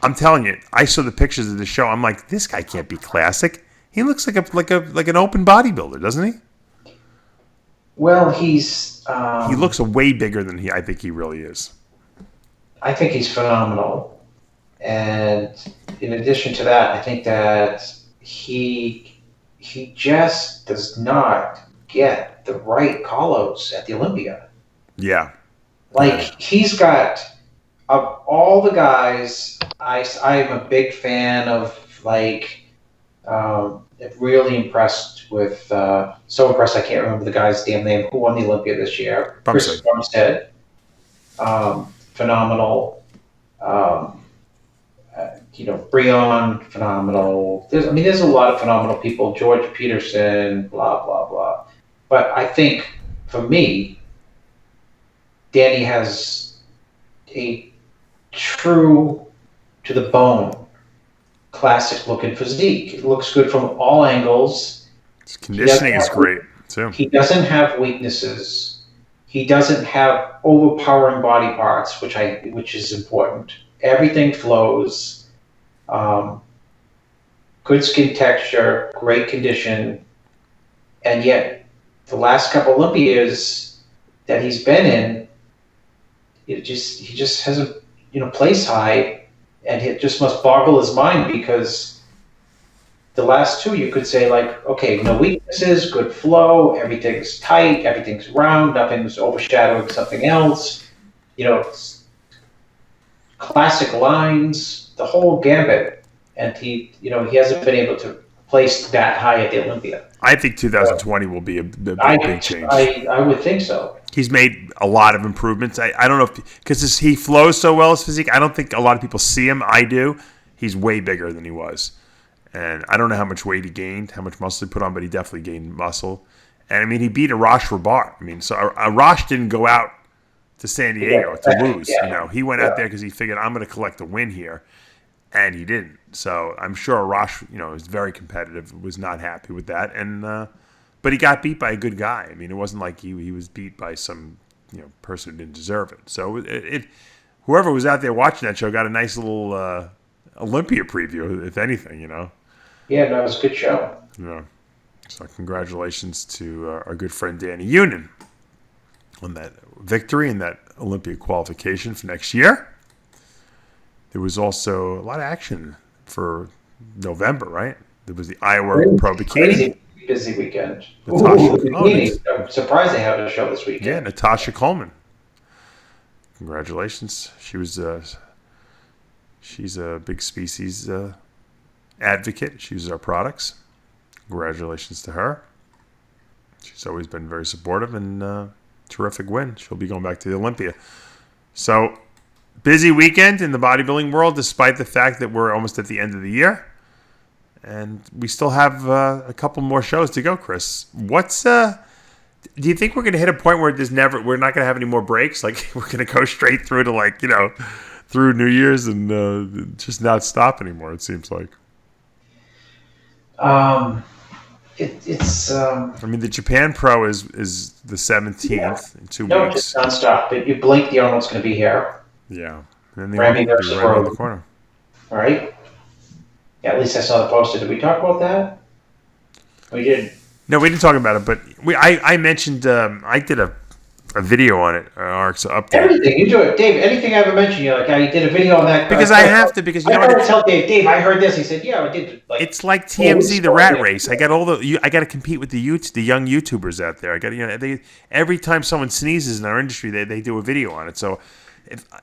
I'm telling you, I saw the pictures of the show. I'm like, this guy can't be classic. He looks like an open bodybuilder, doesn't he? Well, he's. He looks way bigger than I think he really is. I think he's phenomenal, and in addition to that, I think that he just does not get the right call-outs at the Olympia. Yeah. He's got of all the guys. I am a big fan of really impressed with, so impressed I can't remember the guy's damn name who won the Olympia this year. Chris Bumstead. Phenomenal. Breon, phenomenal. There's a lot of phenomenal people. George Peterson, blah, blah, blah. But I think, for me, Danny has a true, to the bone, classic looking physique. It looks good from all angles. His conditioning is great, too. He doesn't have weaknesses. He doesn't have overpowering body parts, which is important. Everything flows. Good skin texture, great condition, and yet the last couple Olympias that he's been in, he just hasn't placed high, and it just must boggle his mind, because the last two you could say, like, okay, no weaknesses, good flow, everything's tight, everything's round, nothing's overshadowing something else, classic lines, the whole gambit. And he hasn't been able to place that high at the Olympia. I think 2020 will be a big change. I would think so. He's made a lot of improvements. I don't know because he flows so well, his physique. I don't think a lot of people see him. I do. He's way bigger than he was. And I don't know how much weight he gained, how much muscle he put on, but he definitely gained muscle. And, I mean, he beat Arash Rabar. I mean, so Arash didn't go out to San Diego to lose. Yeah. He went out there because he figured, I'm going to collect a win here. And he didn't. So I'm sure Arash, is very competitive, was not happy with that. And but he got beat by a good guy. I mean, it wasn't like he was beat by some person who didn't deserve it. So whoever was out there watching that show got a nice little Olympia preview, if anything, Yeah, no, it was a good show. Yeah. So congratulations to our good friend Danny Unin on that victory and that Olympia qualification for next year. There was also a lot of action for November, right? There was the Iowa Pro Bikini. Busy weekend. Natasha, I'm surprised they had a show this weekend. Yeah, Natasha Coleman. Congratulations. She's a big species advocate. She uses our products. Congratulations to her. She's always been very supportive, and terrific win. She'll be going back to the Olympia. So, busy weekend in the bodybuilding world, despite the fact that we're almost at the end of the year. And we still have a couple more shows to go, Chris. Do you think we're going to hit a point where we're not going to have any more breaks? Like, we're going to go straight through to, through New Year's and just not stop anymore, it seems like. It's. I mean, the Japan Pro is the 17th in 2 weeks. No, just nonstop. But you blink, the Arnold's going to be here. Yeah. And then Ramy will be versus right around the Rhoden. corner. All right. Yeah, at least I saw the poster. Did we talk about that? We did. No, we didn't talk about it, but I mentioned I did a video on it, Rx update. Everything you do it, Dave. Anything I ever mentioned, you're like, I did a video on that. Because I have to. Because I always tell Dave, I heard this. He said, yeah, I did. It's like TMZ, the rat race. I got I got to compete with the young YouTubers out there. I got every time someone sneezes in our industry, they do a video on it. So,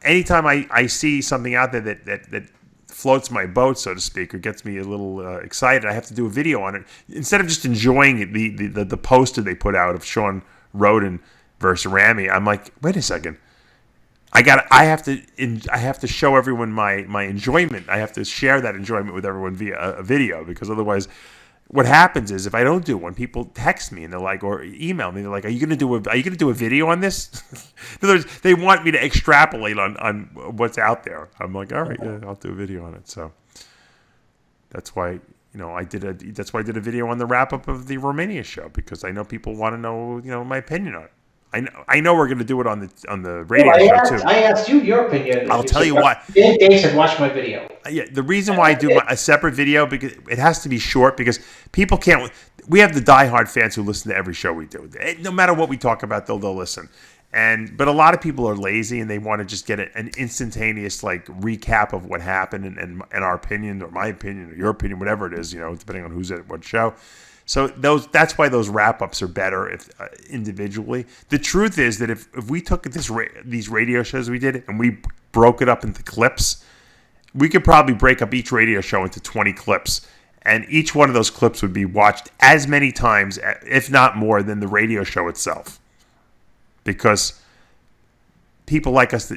anytime I see something out there that floats my boat, so to speak, or gets me a little excited, I have to do a video on it instead of just enjoying the poster they put out of Shawn Rhoden versus Ramy. I'm like, wait a second, I have to show everyone my enjoyment. I have to share that enjoyment with everyone via a video, because otherwise, what happens is if I don't do one, people text me and they're like, or email me, they're like, are you going to do a video on this? In other words, they want me to extrapolate on what's out there. I'm like, all right, yeah, I'll do a video on it. So that's why I did a video on the wrap up of the Romania show, because I know people want to know my opinion on it. I know we're going to do it on the radio show too. I asked you your opinion. I'll tell you why. Dave said, watch my video. Yeah, the reason why I do a separate video, because it has to be short, because people can't. We have the diehard fans who listen to every show we do. No matter what we talk about, they'll listen. But a lot of people are lazy and they want to just get an instantaneous recap of what happened and our opinion, or my opinion, or your opinion, whatever it is, depending on who's at what show. So that's why those wrap-ups are better if individually. The truth is that if we took these radio shows we did and we broke it up into clips, we could probably break up each radio show into 20 clips, and each one of those clips would be watched as many times, if not more, than the radio show itself. Because people like us,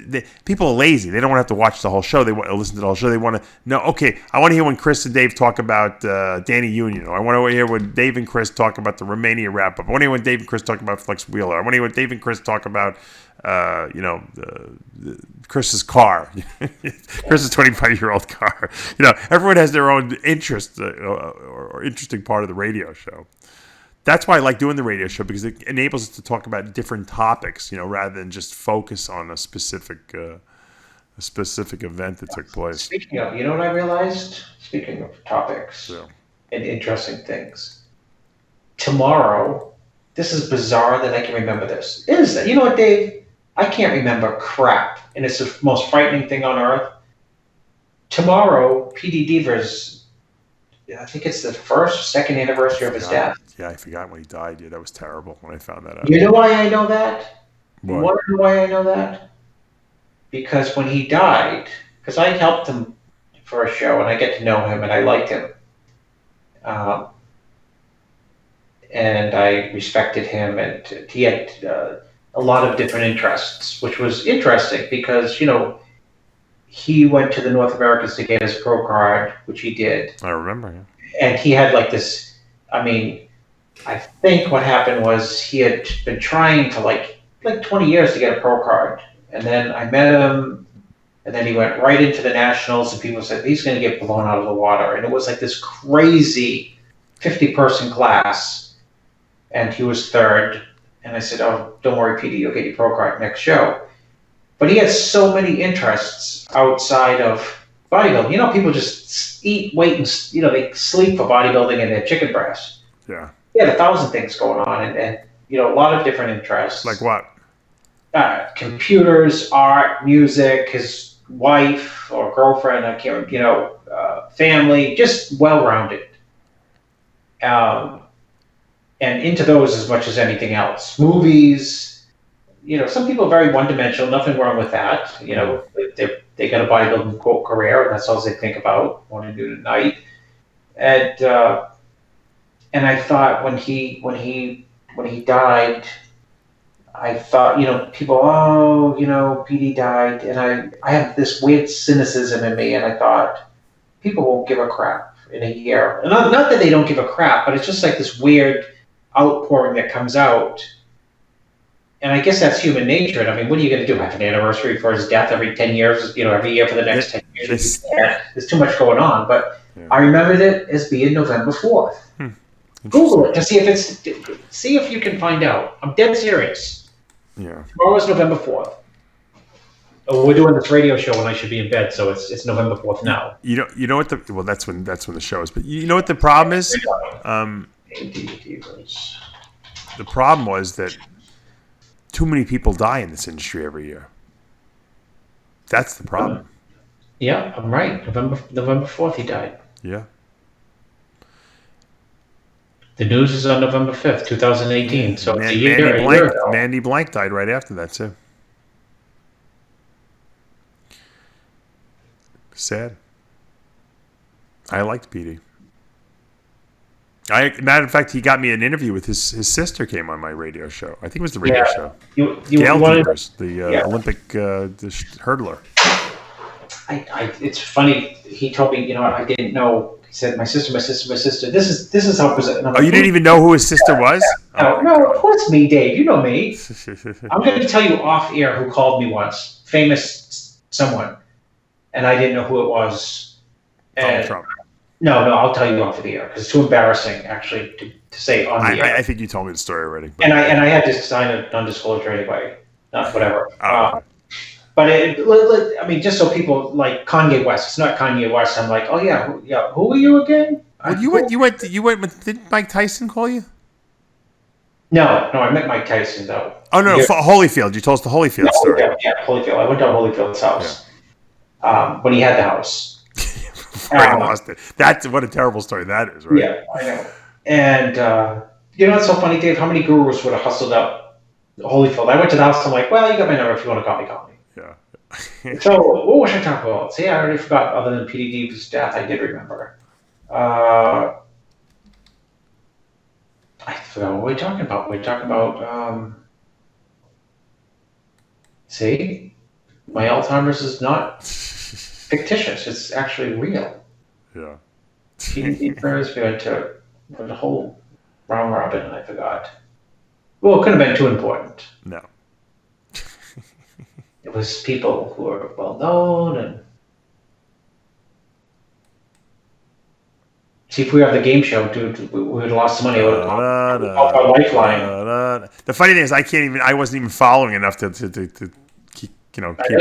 people are lazy. They don't want to have to watch the whole show. They want to listen to the whole show. They want to know, okay, I want to hear when Chris and Dave talk about Danny Union. Or I want to hear when Dave and Chris talk about the Romania wrap-up. I want to hear when Dave and Chris talk about Flex Wheeler. I want to hear when Dave and Chris talk about, Chris's car. Chris's 25-year-old car. Everyone has their own interest or interesting part of the radio show. That's why I like doing the radio show, because it enables us to talk about different topics, rather than just focus on a specific event that took place. Speaking of, you know what I realized? Speaking of topics and interesting things, tomorrow, this is bizarre that I can remember this. You know what, Dave? I can't remember crap, and it's the most frightening thing on earth. Tomorrow, PDI Fers, I think it's the second anniversary of his death. Yeah, I forgot when he died. Yeah, that was terrible when I found that out. You know why I know that? What? You want to know why I know that? Because when he died, because I helped him for a show, and I get to know him, and I liked him. And I respected him, and he had a lot of different interests, which was interesting because, he went to the North Americas to get his pro card, which he did. I remember, yeah. And he had this, I think what happened was he had been trying for like 20 years to get a pro card. And then I met him, and then he went right into the nationals, and people said, he's going to get blown out of the water. And it was like this crazy 50-person class, and he was third. And I said, oh, don't worry, PD, you'll get your pro card next show. But he has so many interests outside of bodybuilding. People just eat, wait, and they sleep for bodybuilding and their chicken breast. Yeah. He had 1,000 things going on, and a lot of different interests. Like what? Computers, art, music, his wife or girlfriend, I can't, family, just well-rounded. And into those as much as anything else. Movies. Some people are very one-dimensional. Nothing wrong with that. They got a bodybuilding quote career, and that's all they think about, want to do tonight. And I thought when he died, I thought, people, PD died, and I have this weird cynicism in me, and I thought people won't give a crap in a year. And not that they don't give a crap, but it's just like this weird outpouring that comes out. And I guess that's human nature. And what are you going to do? Have an anniversary for his death every 10 years, every year for the next 10 years? There's too much going on. But I remembered it as being November 4th. Google it to see if you can find out. I'm dead serious. Yeah. Tomorrow is November 4th. Oh, we're doing this radio show when I should be in bed, so it's November 4th now. You know what that's when the show is. But you know what the problem is? The problem was that too many people die in this industry every year. That's the problem. Yeah, I'm right. November 4th he died. Yeah. The news is on November 5th, 2018. So it's a year ago. Mandy Blank died right after that, too. Sad. I liked PD. Matter of fact, he got me an interview with his sister. Came on my radio show. I think it was the radio show. Gail Peters, the Olympic the hurdler. It's funny. He told me, I didn't know. He said, my sister. This is how present. Oh, you didn't even know who his sister was? No, of course me, Dave. You know me. I'm going to tell you off air who called me once. Famous someone, and I didn't know who it was. Donald Trump. No, I'll tell you off the air because it's too embarrassing actually to say on the air. I think you told me the story already. And I had to sign a non-disclosure anyway. Not whatever. But just so people like Kanye West. It's not Kanye West. I'm like, oh yeah. Who are you again? Well, you went. Did Mike Tyson call you? No. I met Mike Tyson though. Oh no, Holyfield. You told us the Holyfield story. Yeah, Holyfield. I went to Holyfield's house when he had the house. Lost it. That's what a terrible story that is, right? Yeah, I know. And it's so funny, Dave. How many gurus would have hustled up Holyfield? I went to the house. I'm like, well, you got my number. If you want to call me. Yeah. So what was I talking about? See, I already forgot. Other than PDD's death, I did remember. I forgot what we were talking about. See? My Alzheimer's is not fictitious. It's actually real. Yeah. PDI Fers, we went to the whole round robin, and I forgot. Well, it couldn't have been too important. No. It was people who were well known, and see if we have the game show, dude, we would have lost some money. I would have called our lifeline. The funny thing is, I wasn't even following enough to keep, keep up with you.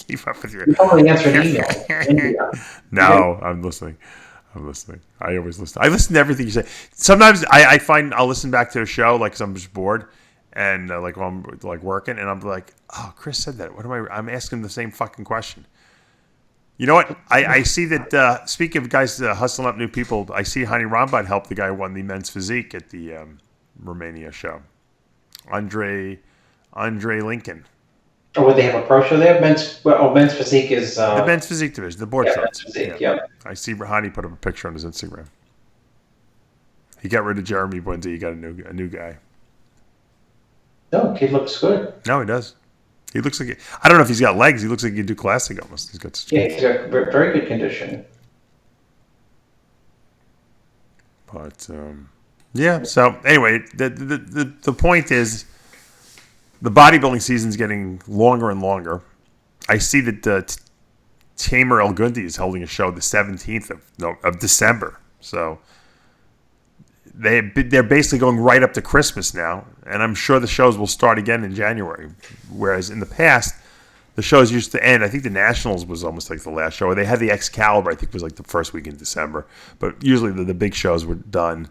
Keep up with you. You probably answered an email. No, I'm listening. I always listen. I listen to everything you say. Sometimes I find I'll listen back to a show like 'cause I'm just bored, and like while I'm like working, and I'm like, oh, Chris said that. What am I? I'm asking the same fucking question. You know what? I see that. Speaking of guys hustling up new people, I see Hani Rambod helped the guy who won the men's physique at the Romania show. Andre Lincoln. Or would they have a pro show there? Men's physique is the men's physique division, the board shorts. Physique, yeah. I see Hani put up a picture on his Instagram. He got rid of Jeremy Bundy. He got a new guy. No, kid looks good. No, he does. He looks like I don't know if he's got legs. He looks like he could do classic almost. He's got very good condition. But yeah. So anyway, the point is, the bodybuilding season's getting longer and longer. I see that Tamer El Gundi is holding a show the 17th of December. So they're basically going right up to Christmas now, and I'm sure the shows will start again in January. Whereas in the past, the shows used to end. I think the Nationals was almost like the last show. Or they had the Excalibur, I think, was like the first week in December. But usually the big shows were done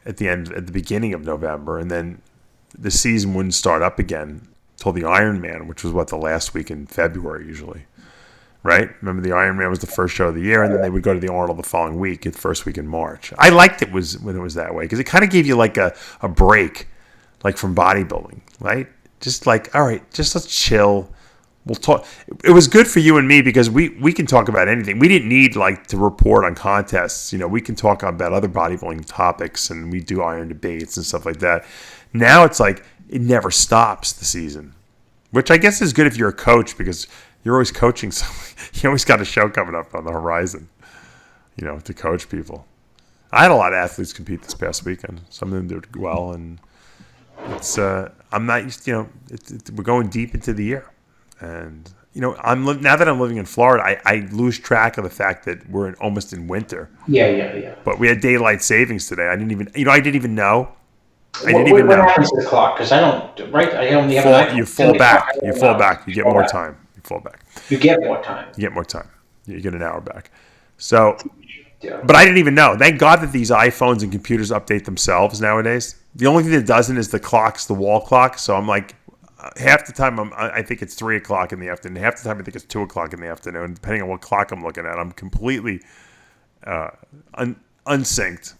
at the beginning of November, and then the season wouldn't start up again till the Ironman, which was the last week in February usually. Right? Remember, the Ironman was the first show of the year, and then they would go to the Arnold the following week, the first week in March. I liked it when it was that way because it kind of gave you like a break, like from bodybuilding, right? Just like, all right, just let's chill. We'll talk. It was good for you and me because we can talk about anything. We didn't need like to report on contests. We can talk about other bodybuilding topics, and we do iron debates and stuff like that. Now it's like it never stops the season, which I guess is good if you're a coach because you're always coaching something. You always got a show coming up on the horizon, to coach people. I had a lot of athletes compete this past weekend. Some of them did well, and it's I'm not used. We're going deep into the year, and now that I'm living in Florida, I lose track of the fact that we're almost in winter. Yeah. But we had daylight savings today. I didn't even know. What happens to the clock? Because I don't. Right, I only have. You fall back. You fall back. You get more time. You fall back. You get more time. You get an hour back. So, but I didn't even know. Thank God that these iPhones and computers update themselves nowadays. The only thing that doesn't is the clocks, the wall clock. So I'm like, half the time I think it's 3 o'clock in the afternoon. Half the time I think it's 2 o'clock in the afternoon. Depending on what clock I'm looking at, I'm completely unsynced.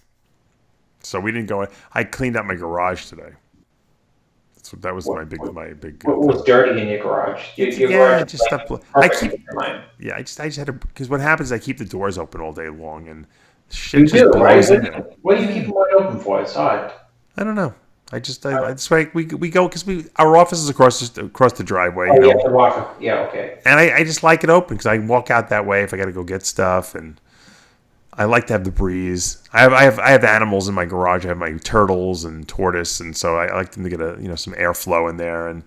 So we didn't go. I cleaned out my garage today. That was my big. What was dirty in your garage? I just had to, because what happens is I keep the doors open all day long and shit you just do, blows right? in there. What do you keep them open for? It's odd. I don't know. That's why we go because our office is across the driveway. Oh, you have to walk. Yeah, okay. And I just like it open because I can walk out that way if I got to go get stuff, and I like to have the breeze. I have animals in my garage. I have my turtles and tortoise, and so I like them to get some airflow in there. And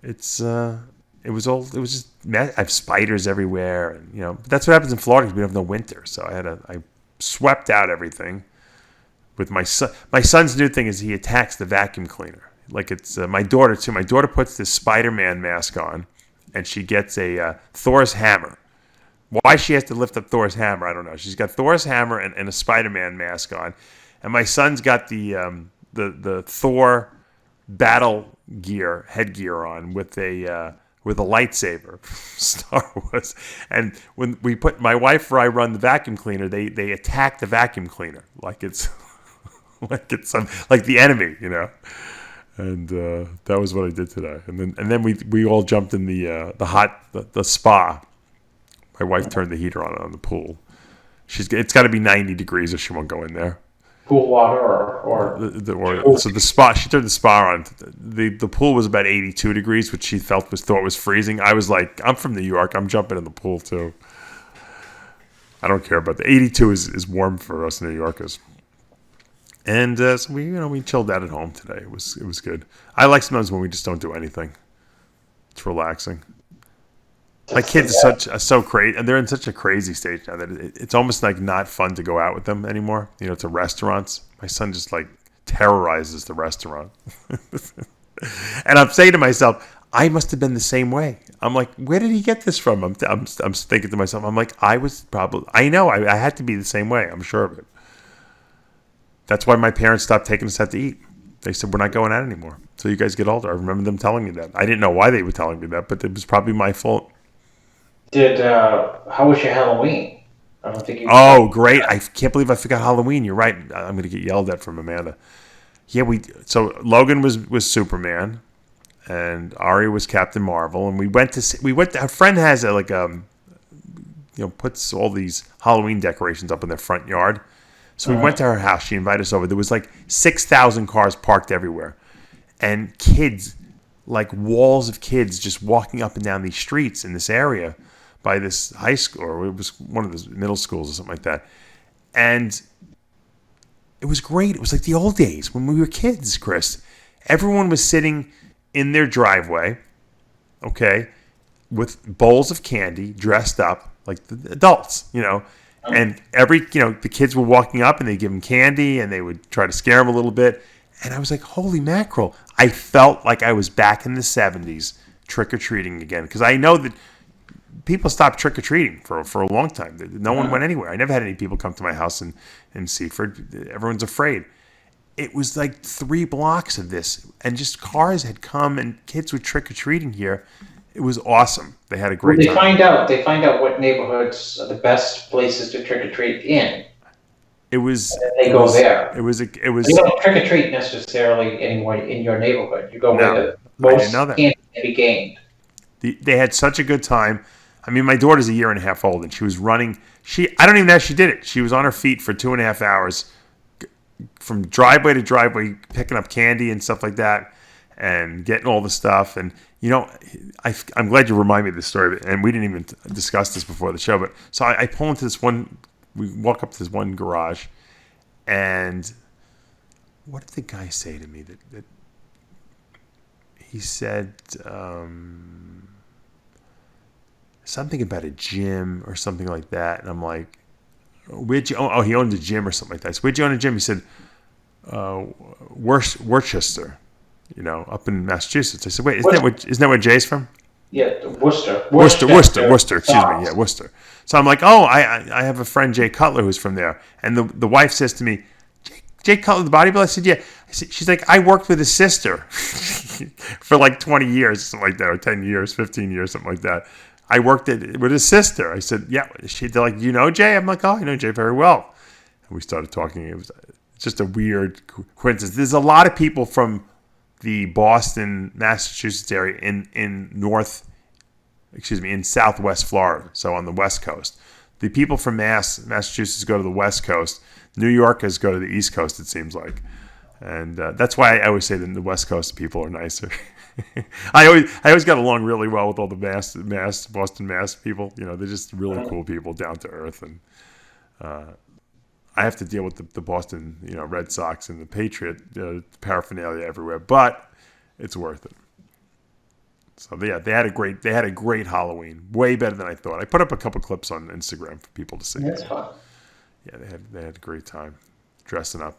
it was just I have spiders everywhere, and but that's what happens in Florida because we have no winter. So I swept out everything with my son. My son's new thing is he attacks the vacuum cleaner. Like it's my daughter too. My daughter puts this Spider-Man mask on, and she gets a Thor's hammer. Why she has to lift up Thor's hammer, I don't know. She's got Thor's hammer and a Spider-Man mask on, and my son's got the Thor battle headgear on with a lightsaber, Star Wars. And when my wife or I run the vacuum cleaner, they attack the vacuum cleaner like it's like the enemy, And that was what I did today. And then we all jumped in the spa. My wife turned the heater on the pool. It's got to be 90 degrees or she won't go in there. pool water or so the spa. She turned the spa on. The pool was about 82 degrees, which she thought was freezing. I was like, I'm from New York. I'm jumping in the pool too. I don't care about the 82 is warm for us New Yorkers. And so we chilled out at home today. It was good. I like sometimes when we just don't do anything. It's relaxing. My kids are so crazy, and they're in such a crazy stage now that it's almost like not fun to go out with them anymore. To restaurants. My son just like terrorizes the restaurant, and I'm saying to myself, I must have been the same way. I'm like, where did he get this from? I'm thinking to myself, I'm like, I know I had to be the same way. I'm sure of it. That's why my parents stopped taking us out to eat. They said, we're not going out anymore until you guys get older. I remember them telling me that. I didn't know why they were telling me that, but it was probably my fault. How was your Halloween? I don't think you. Oh, great! I can't believe I forgot Halloween. You're right. I'm going to get yelled at from Amanda. Yeah, so Logan was Superman, and Ari was Captain Marvel, and we went. Our friend has puts all these Halloween decorations up in their front yard. So we went to her house. She invited us over. There was like 6,000 cars parked everywhere, and kids, like walls of kids, just walking up and down these streets in this area. By this high school, or it was one of the middle schools or something like that. And it was great. It was like the old days when we were kids, Chris. Everyone was sitting in their driveway, okay, with bowls of candy, dressed up like the adults, And the kids were walking up and they'd give them candy and they would try to scare them a little bit. And I was like, holy mackerel. I felt like I was back in the 70s trick-or-treating again. Because I know that people stopped trick-or-treating for a long time. No one went anywhere. I never had any people come to my house in Seaford. Everyone's afraid. It was like 3 blocks of this. And just cars had come and kids were trick-or-treating here. It was awesome. They had a great time. They find out what neighborhoods are the best places to trick-or-treat in. It was. And they go there. It was. You don't trick-or-treat necessarily anymore in your neighborhood. You go where the most candy can be gained. They had such a good time. I mean, my daughter's a year and a half old, and she was running. I don't even know how she did it. She was on her feet for 2.5 hours, from driveway to driveway, picking up candy and stuff like that, and getting all the stuff. And I'm glad you remind me of this story. And we didn't even discuss this before the show. But so I pull into this one. We walk up to this one garage, and what did the guy say to me? That he said. Something about a gym or something like that. And I'm like, where'd you own? Oh, he owned a gym or something like that. So where'd you own a gym? He said, Worcester, up in Massachusetts. I said, wait, isn't that where Jay's from? Yeah, Worcester. Excuse me. Yeah, Worcester. So I'm like, oh, I have a friend, Jay Cutler, who's from there. And the wife says to me, Jay Cutler, the bodybuilder? I said, yeah. She's like, I worked with his sister for like 20 years, something like that, or 10 years, 15 years, something like that. I worked with his sister. I said, yeah. They're like, you know Jay? I'm like, oh, I know Jay very well. And we started talking. It was just a weird coincidence. There's a lot of people from the Boston, Massachusetts area in Southwest Florida, so on the West Coast. The people from Massachusetts go to the West Coast. New Yorkers go to the East Coast, it seems like. And that's why I always say that the West Coast people are nicer. I always got along really well with all the Boston, Mass people. They're just really cool people, down to earth. And I have to deal with the Boston, Red Sox and the Patriot paraphernalia everywhere, but it's worth it. So yeah, they had a great Halloween, way better than I thought. I put up a couple clips on Instagram for people to see. That's fun. Yeah, they had a great time dressing up.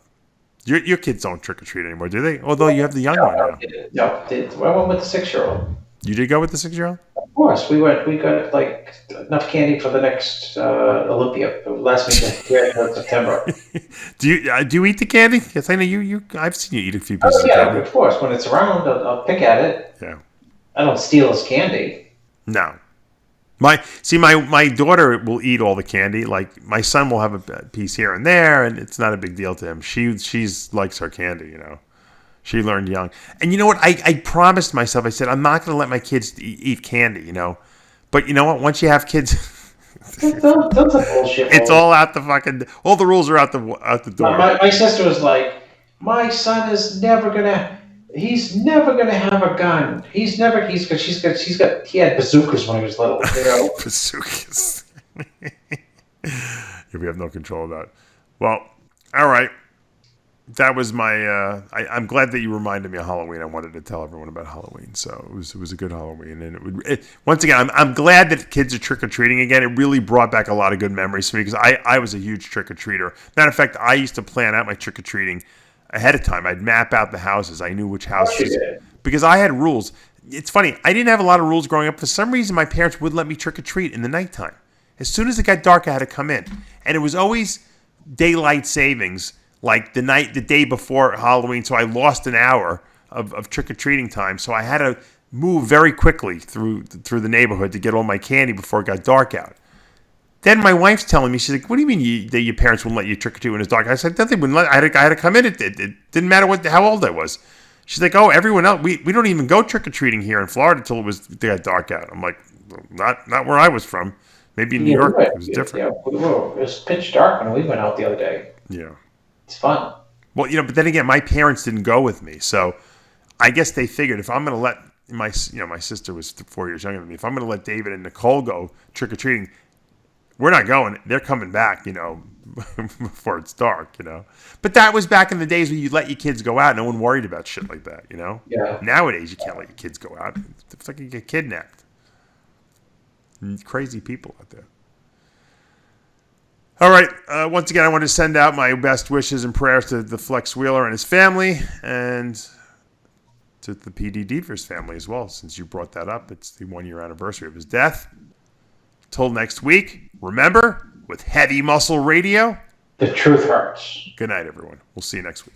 Your kids don't trick or treat anymore, do they? Although you have the young one now. No, I went with the 6-year-old. You did go with the 6-year-old? Of course, we got like enough candy for the next Olympia. Last week in September. Do you eat the candy? Yes, I know you. I've seen you eat a few pieces of candy. Of course. When it's around, I'll pick at it. Yeah. I don't steal his candy. No. My daughter will eat all the candy. Like my son will have a piece here and there, and it's not a big deal to him. She's likes her candy, She learned young. And you know what? I promised myself. I said I'm not going to let my kids eat candy, But you know what? Once you have kids, That's a bullshit. It's all out the fucking. All the rules are out the door. My sister was like, "My son is never gonna. He's never gonna have a gun. He had bazookas when he was little. You know, bazookas. Yeah, we have no control of that. Well, all right. That was my. I'm glad that you reminded me of Halloween. I wanted to tell everyone about Halloween, so it was a good Halloween. And once again, I'm glad that kids are trick or treating again. It really brought back a lot of good memories for me because I was a huge trick or treater. Matter of fact, I used to plan out my trick or treating ahead of time. I'd map out the houses. I knew which houses because I had rules. It's funny. I didn't have a lot of rules growing up. For some reason, my parents wouldn't let me trick or treat in the nighttime. As soon as it got dark, I had to come in, and it was always daylight savings. Like the day before Halloween, so I lost an hour of trick-or-treating time. So I had to move very quickly through the neighborhood to get all my candy before it got dark out. Then my wife's telling me, she's like, "What do you mean that your parents wouldn't let you trick-or-treat when it's dark?" I said, "No, they wouldn't let. I had to come in. It didn't matter how old I was." She's like, "Oh, everyone else, we don't even go trick-or-treating here in Florida until it got dark out." I'm like, "Not where I was from. Maybe in New York it was different." Yeah, it was pitch dark when we went out the other day. Yeah. It's fun. Well, but then again, my parents didn't go with me, so I guess they figured if I'm going to let my sister was 4 years younger than me. If I'm going to let David and Nicole go trick or treating, we're not going. They're coming back, before it's dark, But that was back in the days when you let your kids go out. No one worried about shit like that, Yeah. Nowadays, you can't let your kids go out. It's like you get kidnapped. Crazy people out there. All right. Once again, I want to send out my best wishes and prayers to the Flex Wheeler and his family, and to the PDI Fers family as well. Since you brought that up, it's the 1-year anniversary of his death. Till next week, remember, with Heavy Muscle Radio, the truth hurts. Good night, everyone. We'll see you next week.